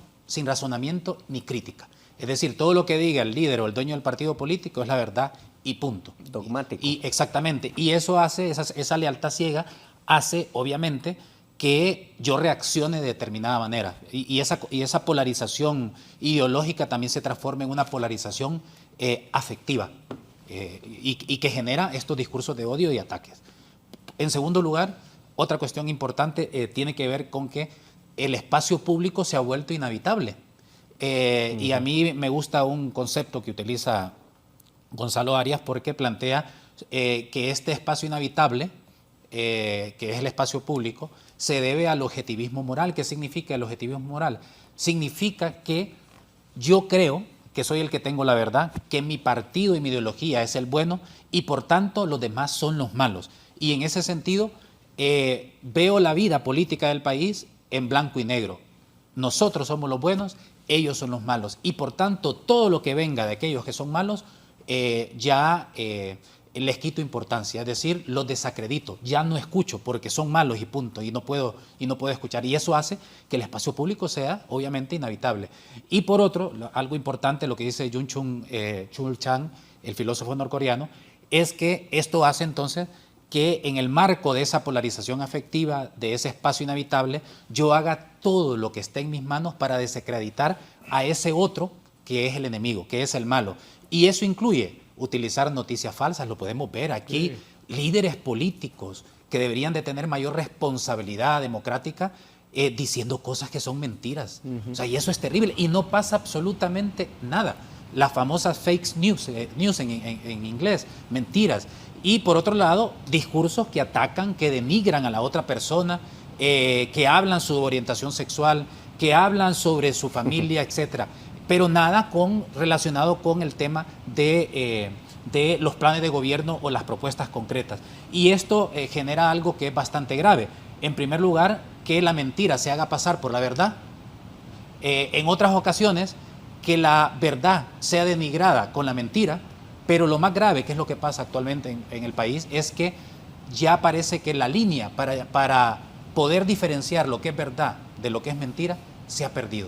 ni crítica. Es decir, todo lo que diga el líder o el dueño del partido político es la verdad y punto. Dogmático. Y exactamente. Y eso hace, esa lealtad ciega hace, obviamente, que yo reaccione de determinada manera. Y esa polarización ideológica también se transforma en una polarización afectiva y que genera estos discursos de odio y ataques. En segundo lugar, otra cuestión importante tiene que ver con que el espacio público se ha vuelto inhabitable. Y a mí me gusta un concepto que utiliza Gonzalo Arias, porque plantea que este espacio inhabitable, que es el espacio público, se debe al objetivismo moral. ¿Qué significa el objetivismo moral? Significa que yo creo que soy el que tengo la verdad, que mi partido y mi ideología es el bueno y por tanto los demás son los malos. Y en ese sentido veo la vida política del país en blanco y negro. Nosotros somos los buenos, ellos son los malos. Y por tanto todo lo que venga de aquellos que son malos les quito importancia, es decir, los desacredito, ya no escucho porque son malos y punto, y no puedo escuchar. Y eso hace que el espacio público sea obviamente inhabitable. Y por otro, algo importante, lo que dice Jung Chan, el filósofo norcoreano, es que esto hace entonces que en el marco de esa polarización afectiva, de ese espacio inhabitable, yo haga todo lo que esté en mis manos para desacreditar a ese otro que es el enemigo, que es el malo. Y eso incluye utilizar noticias falsas, lo podemos ver aquí, líderes políticos que deberían de tener mayor responsabilidad democrática diciendo cosas que son mentiras. O sea, y eso es terrible y no pasa absolutamente nada. Las famosas fake news, en inglés, mentiras. Y por otro lado, discursos que atacan, que denigran a la otra persona, que hablan sobre orientación sexual, que hablan sobre su familia, etcétera. Pero nada relacionado con el tema de los planes de gobierno o las propuestas concretas. Y esto genera algo que es bastante grave. En primer lugar, que la mentira se haga pasar por la verdad. En otras ocasiones, que la verdad sea denigrada con la mentira. Pero lo más grave, que es lo que pasa actualmente en el país, es que ya parece que la línea para poder diferenciar lo que es verdad de lo que es mentira se ha perdido.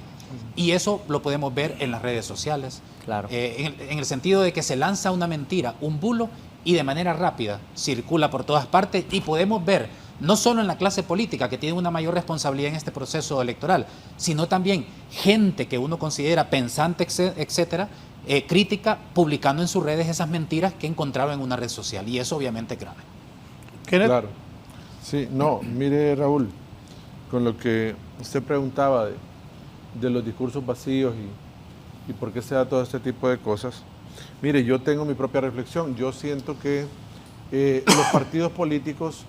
Y eso lo podemos ver en las redes sociales, Claro. En el sentido de que se lanza una mentira, un bulo, y de manera rápida circula por todas partes, y podemos ver, no solo en la clase política, que tiene una mayor responsabilidad en este proceso electoral, sino también gente que uno considera pensante, etcétera, crítica, publicando en sus redes esas mentiras que encontraron en una red social, y eso obviamente es grave. Claro. Sí, no, mire Raúl, con lo que usted preguntaba de los discursos vacíos y por qué se da todo este tipo de cosas, Mire, yo tengo mi propia reflexión. Yo siento que los partidos políticos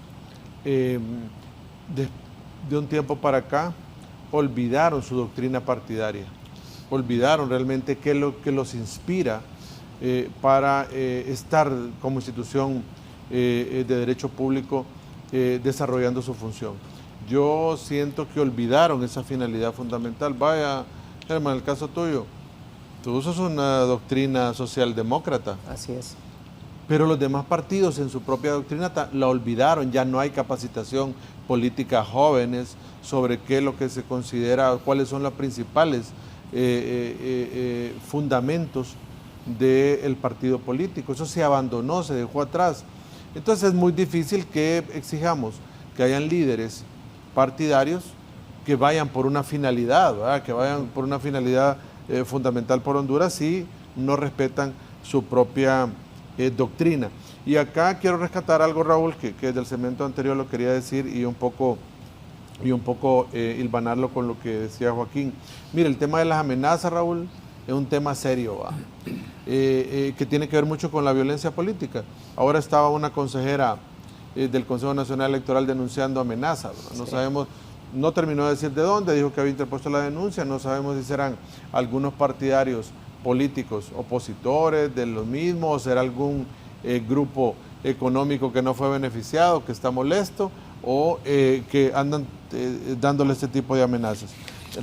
de un tiempo para acá olvidaron su doctrina partidaria, olvidaron realmente qué es lo que los inspira para estar como institución de derecho público desarrollando su función. Yo siento que olvidaron esa finalidad fundamental. Vaya, Germán, el caso tuyo, tú usas una doctrina socialdemócrata. Así es. Pero los demás partidos en su propia doctrina la olvidaron, ya no hay capacitación política a jóvenes sobre qué es lo que se considera, cuáles son los principales fundamentos del partido político. Eso se abandonó, se dejó atrás. Entonces es muy difícil que exijamos que hayan líderes partidarios que vayan por una finalidad, ¿verdad? Que vayan por una finalidad fundamental por Honduras si no respetan su propia doctrina. Y acá quiero rescatar algo, Raúl, que del segmento anterior lo quería decir y un poco hilvanarlo con lo que decía Joaquín. Mire, el tema de las amenazas, Raúl, es un tema serio, que tiene que ver mucho con la violencia política. Ahora estaba una consejera del Consejo Nacional Electoral denunciando amenazas, ¿verdad? No sabemos, no terminó de decir de dónde, dijo que había interpuesto la denuncia, no sabemos si serán algunos partidarios políticos opositores de los mismos, o será algún grupo económico que no fue beneficiado, que está molesto, o que andan dándole este tipo de amenazas.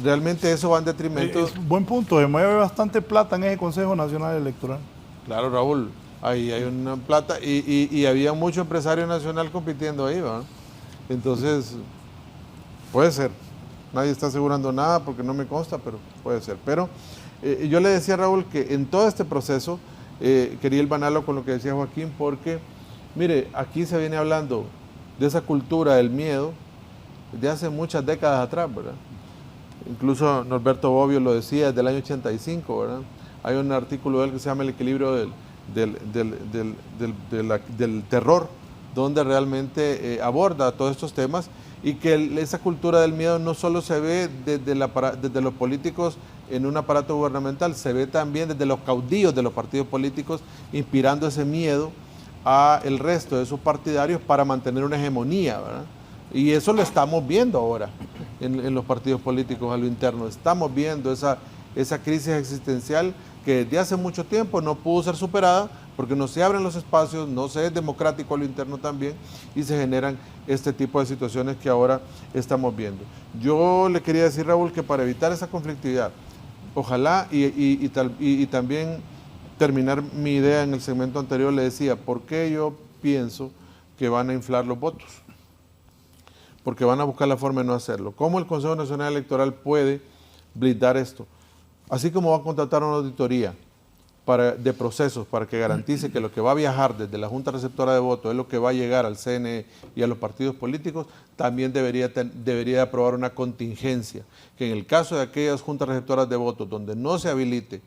Realmente eso va en detrimento. Buen punto, se mueve bastante plata en ese Consejo Nacional Electoral. Claro, Raúl, ahí hay una plata y había mucho empresario nacional compitiendo ahí, ¿verdad? Entonces, puede ser. Nadie está asegurando nada porque no me consta, pero puede ser. Pero yo le decía a Raúl que en todo este proceso, quería hilvanarlo con lo que decía Joaquín, porque, mire, aquí se viene hablando de esa cultura del miedo de hace muchas décadas atrás, ¿verdad? Incluso Norberto Bobbio lo decía desde el año 85, ¿verdad? Hay un artículo de él que se llama El equilibrio del terror, donde realmente aborda todos estos temas y que esa cultura del miedo no solo se ve desde los políticos en un aparato gubernamental, se ve también desde los caudillos de los partidos políticos inspirando ese miedo a el resto de sus partidarios para mantener una hegemonía, ¿verdad? Y eso lo estamos viendo ahora en los partidos políticos a lo interno. Estamos viendo esa crisis existencial que desde hace mucho tiempo no pudo ser superada porque no se abren los espacios, no se es democrático a lo interno también y se generan este tipo de situaciones que ahora estamos viendo. Yo le quería decir, Raúl, que para evitar esa conflictividad, ojalá y también terminar mi idea en el segmento anterior, le decía, ¿por qué yo pienso que van a inflar los votos? Porque van a buscar la forma de no hacerlo. ¿Cómo el Consejo Nacional Electoral puede blindar esto? Así como va a contratar una auditoría de procesos para que garantice que lo que va a viajar desde la Junta Receptora de Votos es lo que va a llegar al CNE y a los partidos políticos, también debería aprobar una contingencia, que en el caso de aquellas juntas receptoras de votos donde no se habilite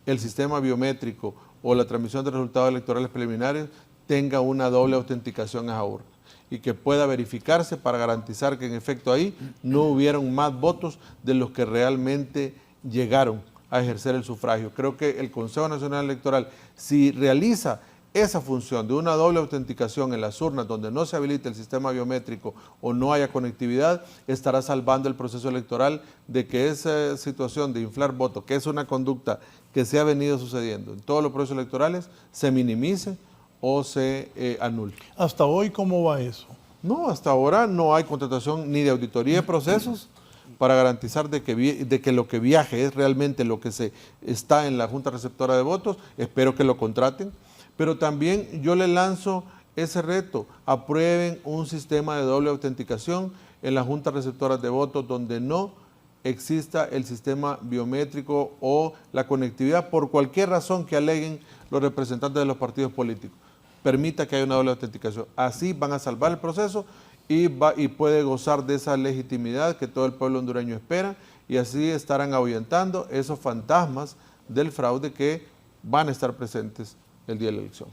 el sistema biométrico o la transmisión de resultados electorales preliminares, tenga una doble autenticación a esa urna y que pueda verificarse para garantizar que en efecto ahí no hubieron más votos de los que realmente llegaron a ejercer el sufragio. Creo que el Consejo Nacional Electoral, si realiza esa función de una doble autenticación en las urnas donde no se habilite el sistema biométrico o no haya conectividad, estará salvando el proceso electoral de que esa situación de inflar votos, que es una conducta que se ha venido sucediendo en todos los procesos electorales, se minimice o se anule. ¿Hasta hoy cómo va eso? No, hasta ahora no hay contratación ni de auditoría de procesos para garantizar de que lo que viaje es realmente lo que está en la Junta Receptora de Votos. Espero que lo contraten, pero también yo le lanzo ese reto: aprueben un sistema de doble autenticación en las Juntas Receptoras de Votos donde no exista el sistema biométrico o la conectividad por cualquier razón que aleguen los representantes de los partidos políticos. Permita que haya una doble autenticación. Así van a salvar el proceso y puede gozar de esa legitimidad que todo el pueblo hondureño espera, y así estarán ahuyentando esos fantasmas del fraude que van a estar presentes el día de la elección.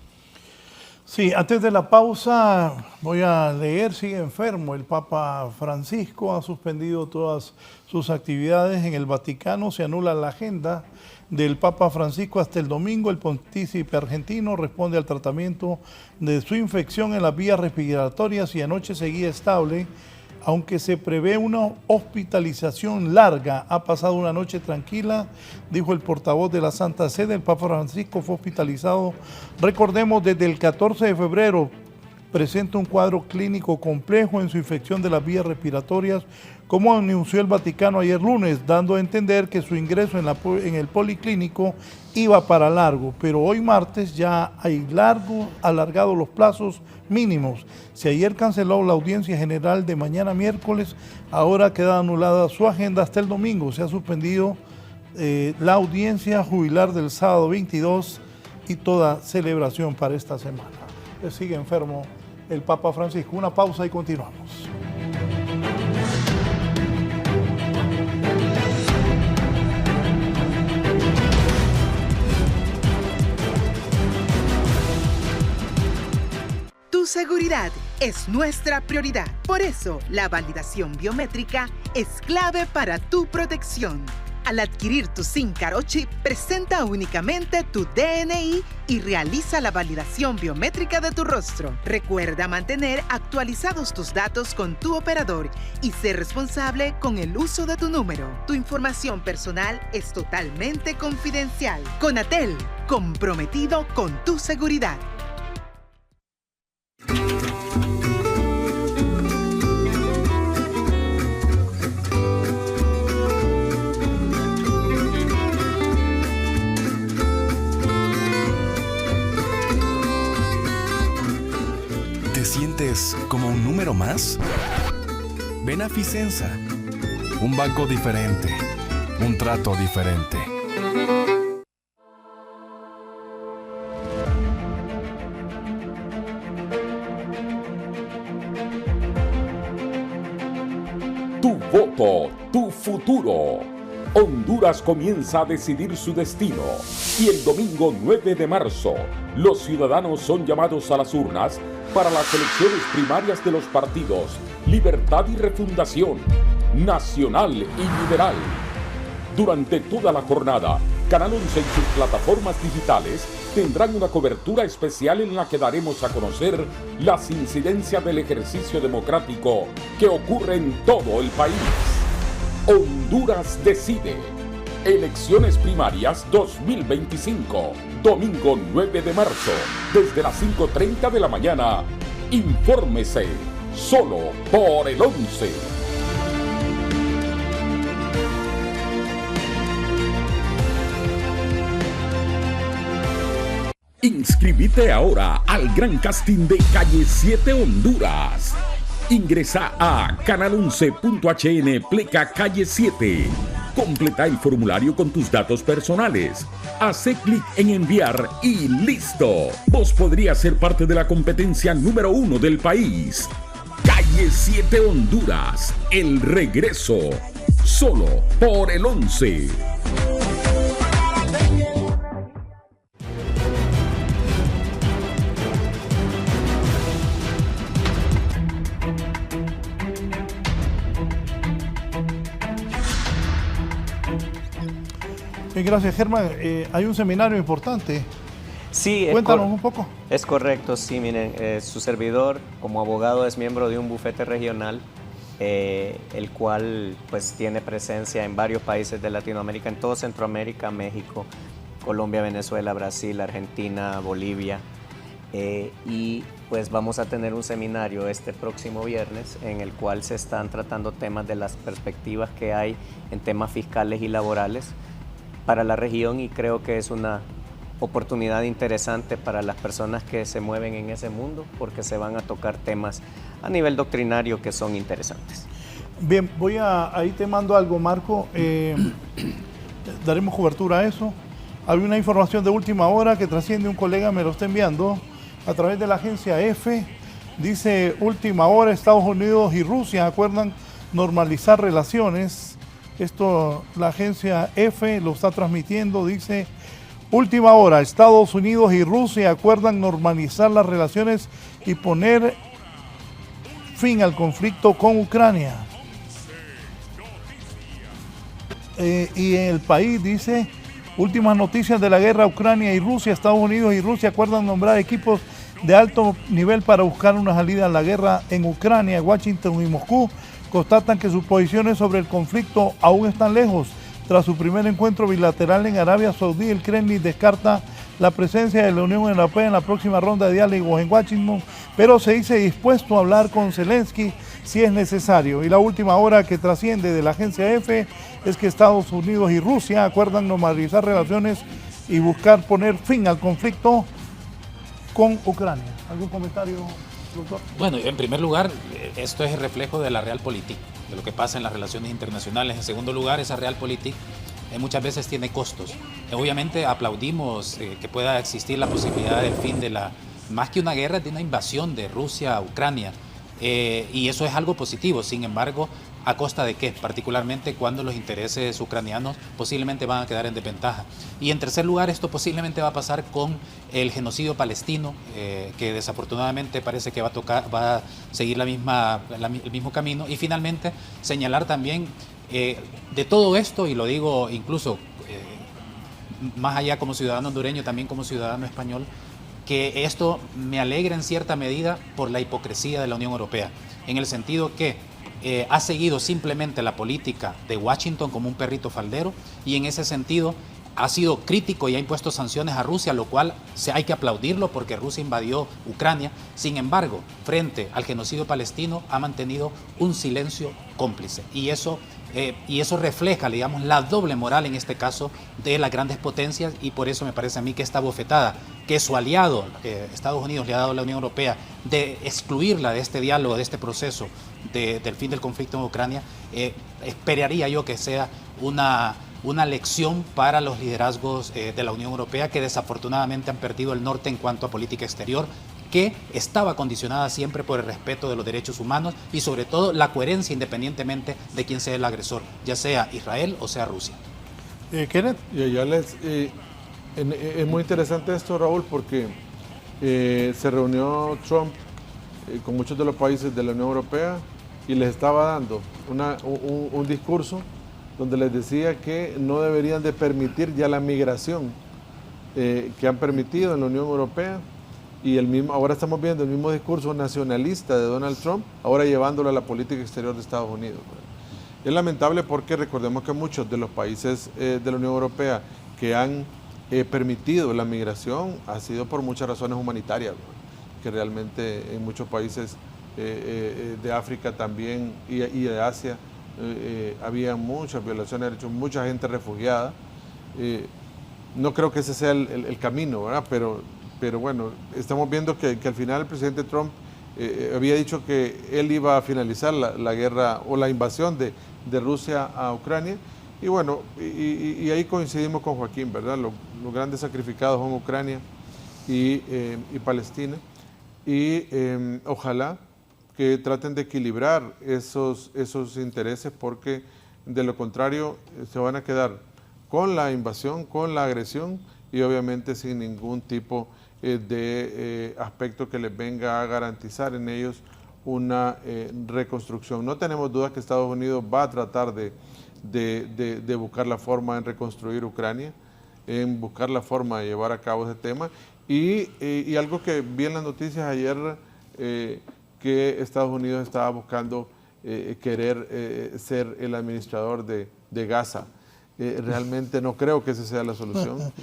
Sí, antes de la pausa voy a leer, sigue enfermo. El Papa Francisco ha suspendido todas sus actividades en el Vaticano, se anula la agenda del Papa Francisco hasta el domingo. El pontífice argentino responde al tratamiento de su infección en las vías respiratorias y anoche seguía estable, aunque se prevé una hospitalización larga. Ha pasado una noche tranquila, dijo el portavoz de la Santa Sede. El Papa Francisco fue hospitalizado, recordemos, desde el 14 de febrero. Presenta un cuadro clínico complejo en su infección de las vías respiratorias, como anunció el Vaticano ayer lunes, dando a entender que su ingreso en el policlínico iba para largo, pero hoy martes ya hay alargados los plazos mínimos. Si ayer canceló la audiencia general de mañana miércoles, ahora queda anulada su agenda hasta el domingo. Se ha suspendido la audiencia jubilar del sábado 22 y toda celebración para esta semana. Sigue enfermo el Papa Francisco. Una pausa y continuamos. Tu seguridad es nuestra prioridad. Por eso, la validación biométrica es clave para tu protección. Al adquirir tu SIM Card o chip, presenta únicamente tu DNI y realiza la validación biométrica de tu rostro. Recuerda mantener actualizados tus datos con tu operador y ser responsable con el uso de tu número. Tu información personal es totalmente confidencial. Conatel, comprometido con tu seguridad. ¿Te sientes como un número más? Ven a Ficenza. Un banco diferente. Un trato diferente. Tu voto, tu futuro. Honduras comienza a decidir su destino y el domingo 9 de marzo los ciudadanos son llamados a las urnas para las elecciones primarias de los partidos Libertad y Refundación, Nacional y Liberal. Durante toda la jornada, Canal 11 y sus plataformas digitales tendrán una cobertura especial en la que daremos a conocer las incidencias del ejercicio democrático que ocurre en todo el país. Honduras decide. Elecciones primarias 2025. Domingo 9 de marzo, desde las 5:30 de la mañana. Infórmese solo por el 11. Inscríbete ahora al gran casting de Calle 7 Honduras. Ingresa a canal11.hn pleca Calle 7. Completa el formulario con tus datos personales. Hace clic en enviar y ¡listo! Vos podrías ser parte de la competencia número 1 del país. Calle 7 Honduras. El regreso. Solo por el 11. Gracias, Germán. Hay un seminario importante. Sí, cuéntanos un poco. Es correcto, sí, miren, su servidor como abogado es miembro de un bufete regional, el cual pues tiene presencia en varios países de Latinoamérica, en todo Centroamérica, México, Colombia, Venezuela, Brasil, Argentina, Bolivia. Y pues vamos a tener un seminario este próximo viernes en el cual se están tratando temas de las perspectivas que hay en temas fiscales y laborales para la región, y creo que es una oportunidad interesante para las personas que se mueven en ese mundo, porque se van a tocar temas a nivel doctrinario que son interesantes. Bien, ahí te mando algo, Marco. Daremos cobertura a eso. Hay una información de última hora que trasciende, un colega me lo está enviando a través de la agencia EFE. Dice, última hora, Estados Unidos y Rusia acuerdan normalizar relaciones. Esto la agencia EFE lo está transmitiendo. Dice, última hora, Estados Unidos y Rusia acuerdan normalizar las relaciones y poner fin al conflicto con Ucrania. Y el país dice, Últimas noticias de la guerra Ucrania y Rusia. Estados Unidos y Rusia acuerdan nombrar equipos de alto nivel para buscar una salida a la guerra en Ucrania. Washington y Moscú constatan que sus posiciones sobre el conflicto aún están lejos. Tras su primer encuentro bilateral en Arabia Saudí, el Kremlin descarta la presencia de la Unión Europea en la próxima ronda de diálogos en Washington, pero se dice dispuesto a hablar con Zelensky si es necesario. Y la última hora que trasciende de la agencia EFE es que Estados Unidos y Rusia acuerdan normalizar relaciones y buscar poner fin al conflicto con Ucrania. ¿Algún comentario, doctor? Bueno, en primer lugar, esto es el reflejo de la realpolitik, de lo que pasa en las relaciones internacionales. En segundo lugar, esa realpolitik muchas veces tiene costos. Obviamente aplaudimos que pueda existir la posibilidad del fin de más que una guerra, de una invasión de Rusia a Ucrania. Y eso es algo positivo. Sin embargo, ¿a costa de qué? Particularmente cuando los intereses ucranianos posiblemente van a quedar en desventaja. Y en tercer lugar, esto posiblemente va a pasar con el genocidio palestino, que desafortunadamente parece que va a seguir el mismo camino. Y finalmente, señalar también de todo esto, y lo digo incluso más allá como ciudadano hondureño, también como ciudadano español, que esto me alegra en cierta medida por la hipocresía de la Unión Europea, en el sentido que ha seguido simplemente la política de Washington como un perrito faldero, y en ese sentido ha sido crítico y ha impuesto sanciones a Rusia, lo cual hay que aplaudirlo porque Rusia invadió Ucrania. Sin embargo, frente al genocidio palestino ha mantenido un silencio cómplice, y eso refleja, digamos, la doble moral en este caso de las grandes potencias, y por eso me parece a mí que esta bofetada que su aliado Estados Unidos le ha dado a la Unión Europea de excluirla de este diálogo, de este proceso del fin del conflicto en Ucrania, esperaría yo que sea una lección para los liderazgos de la Unión Europea, que desafortunadamente han perdido el norte en cuanto a política exterior, que estaba condicionada siempre por el respeto de los derechos humanos y sobre todo la coherencia independientemente de quién sea el agresor, ya sea Israel o sea Rusia. Kenneth. Es muy interesante esto, Raúl, porque se reunió Trump con muchos de los países de la Unión Europea y les estaba dando un discurso donde les decía que no deberían de permitir ya la migración que han permitido en la Unión Europea. Y ahora estamos viendo el mismo discurso nacionalista de Donald Trump, ahora llevándolo a la política exterior de Estados Unidos. Es lamentable porque recordemos que muchos de los países de la Unión Europea que han permitido la migración ha sido por muchas razones humanitarias, que realmente en muchos países de África también y de Asia había muchas violaciones de derechos, mucha gente refugiada. No creo que ese sea el camino, ¿verdad? Pero bueno, estamos viendo que al final el presidente Trump había dicho que él iba a finalizar la guerra o la invasión de Rusia a Ucrania. Y bueno, y ahí coincidimos con Joaquín, ¿verdad? Los grandes sacrificados son Ucrania y Palestina. Y ojalá que traten de equilibrar esos intereses, porque de lo contrario se van a quedar con la invasión, con la agresión y obviamente sin ningún tipo de aspecto que les venga a garantizar en ellos una reconstrucción. No tenemos dudas que Estados Unidos va a tratar de buscar la forma en reconstruir Ucrania, en buscar la forma de llevar a cabo ese tema. Y algo que vi en las noticias ayer, que Estados Unidos estaba buscando querer ser el administrador de Gaza. Realmente no creo que esa sea la solución.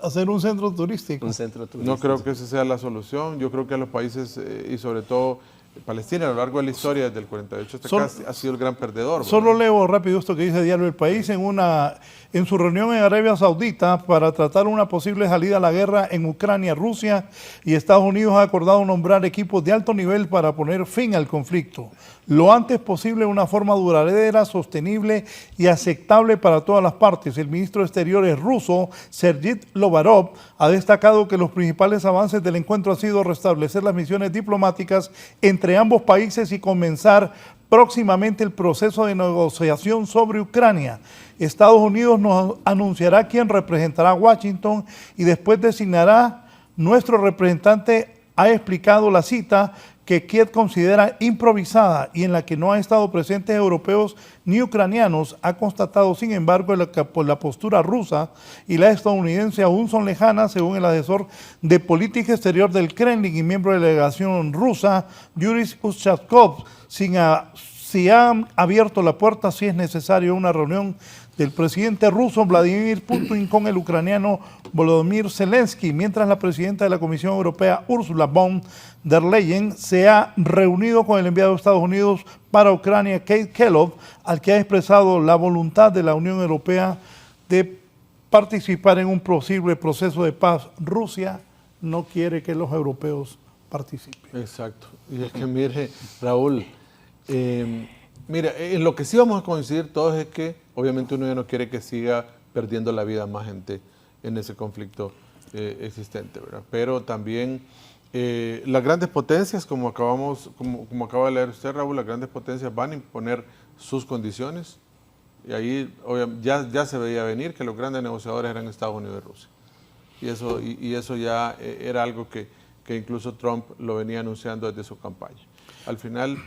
Hacer un centro turístico. No creo que esa sea la solución. Yo creo que a los países, y sobre todo Palestina, a lo largo de la historia, desde el 48 hasta acá, ha sido el gran perdedor. Solo leo rápido esto que dice Diario El País. En su reunión en Arabia Saudita para tratar una posible salida a la guerra en Ucrania, Rusia y Estados Unidos ha acordado nombrar equipos de alto nivel para poner fin al conflicto lo antes posible, de una forma duradera, sostenible y aceptable para todas las partes. El ministro de Exteriores ruso, Sergei Lavrov, ha destacado que los principales avances del encuentro han sido restablecer las misiones diplomáticas entre ambos países y comenzar próximamente el proceso de negociación sobre Ucrania. Estados Unidos nos anunciará quién representará a Washington y después designará nuestro representante. Ha explicado la cita que Kiev considera improvisada y en la que no han estado presentes europeos ni ucranianos, ha constatado, sin embargo, que por la postura rusa y la estadounidense aún son lejanas, según el asesor de política exterior del Kremlin y miembro de la delegación rusa, Yuri Ushakov, si han abierto la puerta, si es necesario, una reunión del presidente ruso Vladimir Putin con el ucraniano Volodymyr Zelensky, mientras la presidenta de la Comisión Europea, Ursula von der Leyen, se ha reunido con el enviado de Estados Unidos para Ucrania, Keith Kellogg, al que ha expresado la voluntad de la Unión Europea de participar en un posible proceso de paz. Rusia no quiere que los europeos participen. Exacto. Y es que mire, Raúl, mira, en lo que sí vamos a coincidir todos es que obviamente uno ya no quiere que siga perdiendo la vida más gente en ese conflicto existente, ¿verdad? Pero también las grandes potencias, como acaba de leer usted, Raúl, las grandes potencias van a imponer sus condiciones y ahí ya se veía venir que los grandes negociadores eran Estados Unidos y Rusia. Y eso ya era algo que incluso Trump lo venía anunciando desde su campaña. Al final,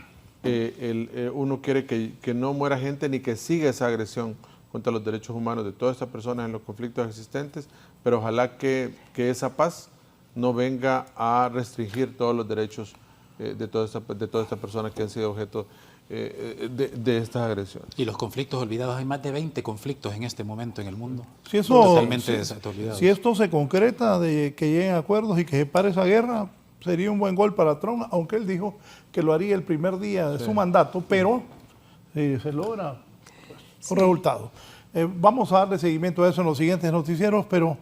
uno quiere que no muera gente ni que siga esa agresión contra los derechos humanos de todas estas personas en los conflictos existentes, pero ojalá que esa paz no venga a restringir todos los derechos de todas estas personas que han sido objeto de estas agresiones. Y los conflictos olvidados, hay más de 20 conflictos en este momento en el mundo. Si esto se concreta, de que lleguen acuerdos y que se pare esa guerra, sería un buen gol para Trump, aunque él dijo que lo haría el primer día de su mandato, pero si se logra, pues, un resultado. Vamos a darle seguimiento a eso en los siguientes noticieros, pero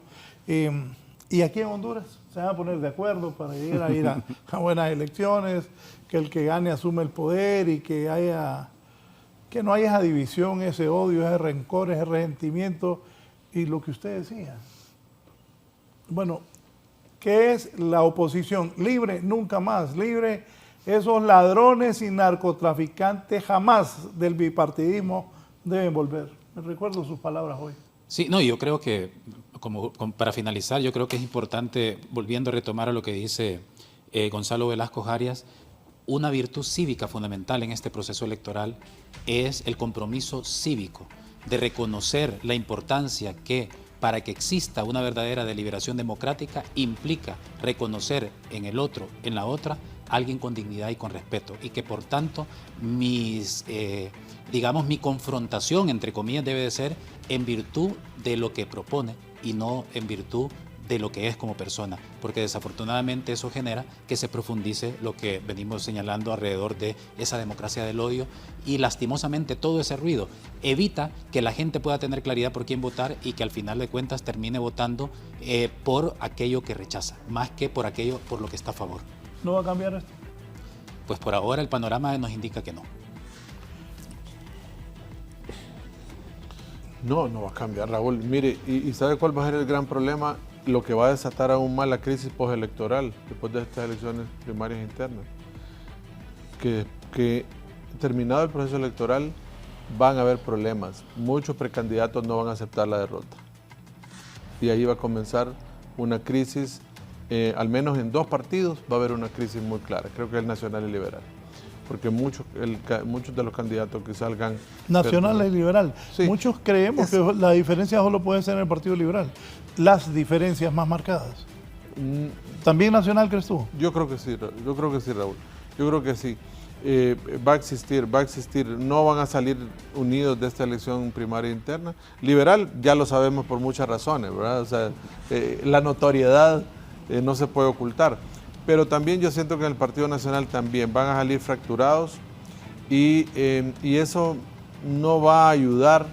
¿y aquí en Honduras se van a poner de acuerdo para ir a buenas elecciones, que el que gane asume el poder y que no haya esa división, ese odio, ese rencor, ese resentimiento y lo que usted decía? Bueno, ¿qué es la oposición? Libre, nunca más. Libre, esos ladrones y narcotraficantes jamás del bipartidismo deben volver. Me recuerdo sus palabras hoy. Sí, no, yo creo que, para finalizar, yo creo que es importante, volviendo a retomar a lo que dice Gonzalo Velasco Arias, una virtud cívica fundamental en este proceso electoral es el compromiso cívico de reconocer la importancia que, para que exista una verdadera deliberación democrática, implica reconocer en el otro, en la otra, alguien con dignidad y con respeto, y que por tanto mi confrontación, entre comillas, debe de ser en virtud de lo que propone y no en virtud de lo que es como persona, porque desafortunadamente eso genera que se profundice lo que venimos señalando alrededor de esa democracia del odio, y lastimosamente todo ese ruido evita que la gente pueda tener claridad por quién votar y que al final de cuentas termine votando por aquello que rechaza, más que por aquello por lo que está a favor. ¿No va a cambiar esto? Pues por ahora el panorama nos indica que no. No va a cambiar, Raúl. Mire, ¿y sabe cuál va a ser el gran problema? Lo que va a desatar aún más la crisis postelectoral después de estas elecciones primarias internas. Que terminado el proceso electoral van a haber problemas. Muchos precandidatos no van a aceptar la derrota. Y ahí va a comenzar una crisis, al menos en dos partidos va a haber una crisis muy clara. Creo que el Nacional y Liberal. Porque muchos de los candidatos que salgan... Nacional y Liberal. Sí. Muchos creemos que la diferencia solo puede ser en el Partido Liberal. Las diferencias más marcadas. ¿También Nacional crees tú? Yo creo que sí, Raúl. Yo creo que sí. Va a existir. No van a salir unidos de esta elección primaria interna. Liberal, ya lo sabemos por muchas razones, ¿verdad? O sea, la notoriedad no se puede ocultar. Pero también yo siento que en el Partido Nacional también van a salir fracturados y eso no va a ayudar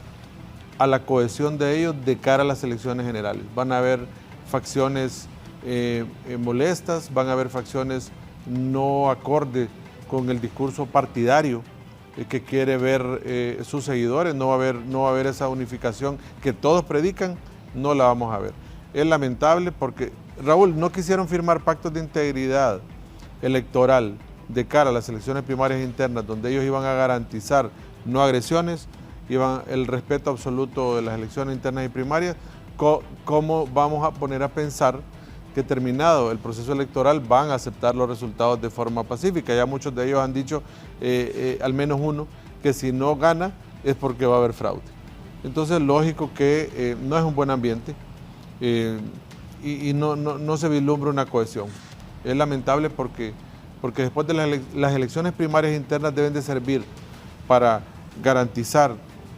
a la cohesión de ellos de cara a las elecciones generales. Van a haber facciones molestas, van a haber facciones no acorde con el discurso partidario que quiere ver sus seguidores. No va a haber esa unificación que todos predican, no la vamos a ver. Es lamentable porque, Raúl, no quisieron firmar pactos de integridad electoral de cara a las elecciones primarias internas, donde ellos iban a garantizar no agresiones, el respeto absoluto de las elecciones internas y primarias. ¿Cómo vamos a poner a pensar que terminado el proceso electoral van a aceptar los resultados de forma pacífica. Ya muchos de ellos han dicho, al menos uno, que si no gana es porque va a haber fraude. Entonces, lógico que no es un buen ambiente y no se vislumbra una cohesión. Es lamentable porque después de las elecciones primarias internas deben de servir para garantizar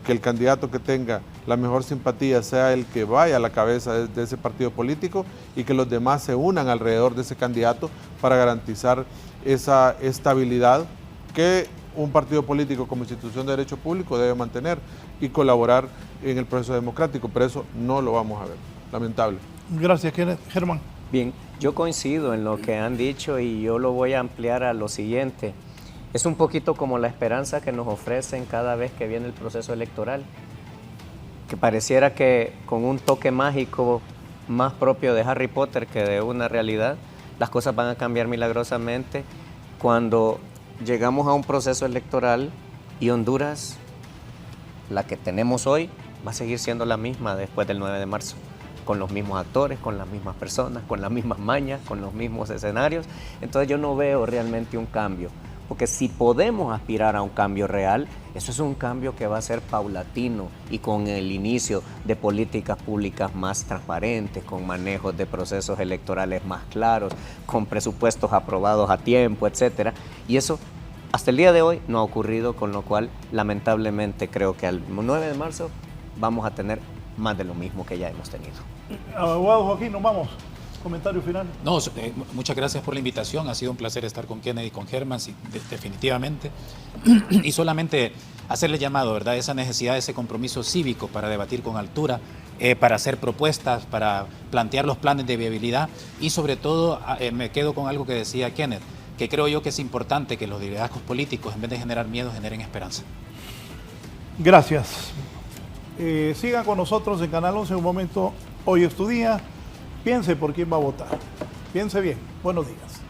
que el candidato que tenga la mejor simpatía sea el que vaya a la cabeza de ese partido político y que los demás se unan alrededor de ese candidato para garantizar esa estabilidad que un partido político como institución de derecho público debe mantener y colaborar en el proceso democrático, pero eso no lo vamos a ver, lamentable. Gracias, Germán. Bien, yo coincido en lo que han dicho y yo lo voy a ampliar a lo siguiente. Es un poquito como la esperanza que nos ofrecen cada vez que viene el proceso electoral, que pareciera que con un toque mágico más propio de Harry Potter que de una realidad, las cosas van a cambiar milagrosamente cuando llegamos a un proceso electoral y Honduras, la que tenemos hoy, va a seguir siendo la misma después del 9 de marzo, con los mismos actores, con las mismas personas, con las mismas mañas, con los mismos escenarios. Entonces yo no veo realmente un cambio. Porque si podemos aspirar a un cambio real, eso es un cambio que va a ser paulatino y con el inicio de políticas públicas más transparentes, con manejos de procesos electorales más claros, con presupuestos aprobados a tiempo, etcétera. Y eso hasta el día de hoy no ha ocurrido, con lo cual lamentablemente creo que al 9 de marzo vamos a tener más de lo mismo que ya hemos tenido. Abogado Joaquín, nos vamos. Comentario final. No, muchas gracias por la invitación. Ha sido un placer estar con Kennedy y con Germán, sí, definitivamente. Y solamente hacerle llamado, ¿verdad? Esa necesidad, ese compromiso cívico para debatir con altura, para hacer propuestas, para plantear los planes de viabilidad y sobre todo me quedo con algo que decía Kenneth, que creo yo que es importante que los liderazgos políticos, en vez de generar miedo, generen esperanza. Gracias. Sigan con nosotros en Canal 11 un momento. Hoy es tu día. Piense por quién va a votar. Piense bien. Buenos días.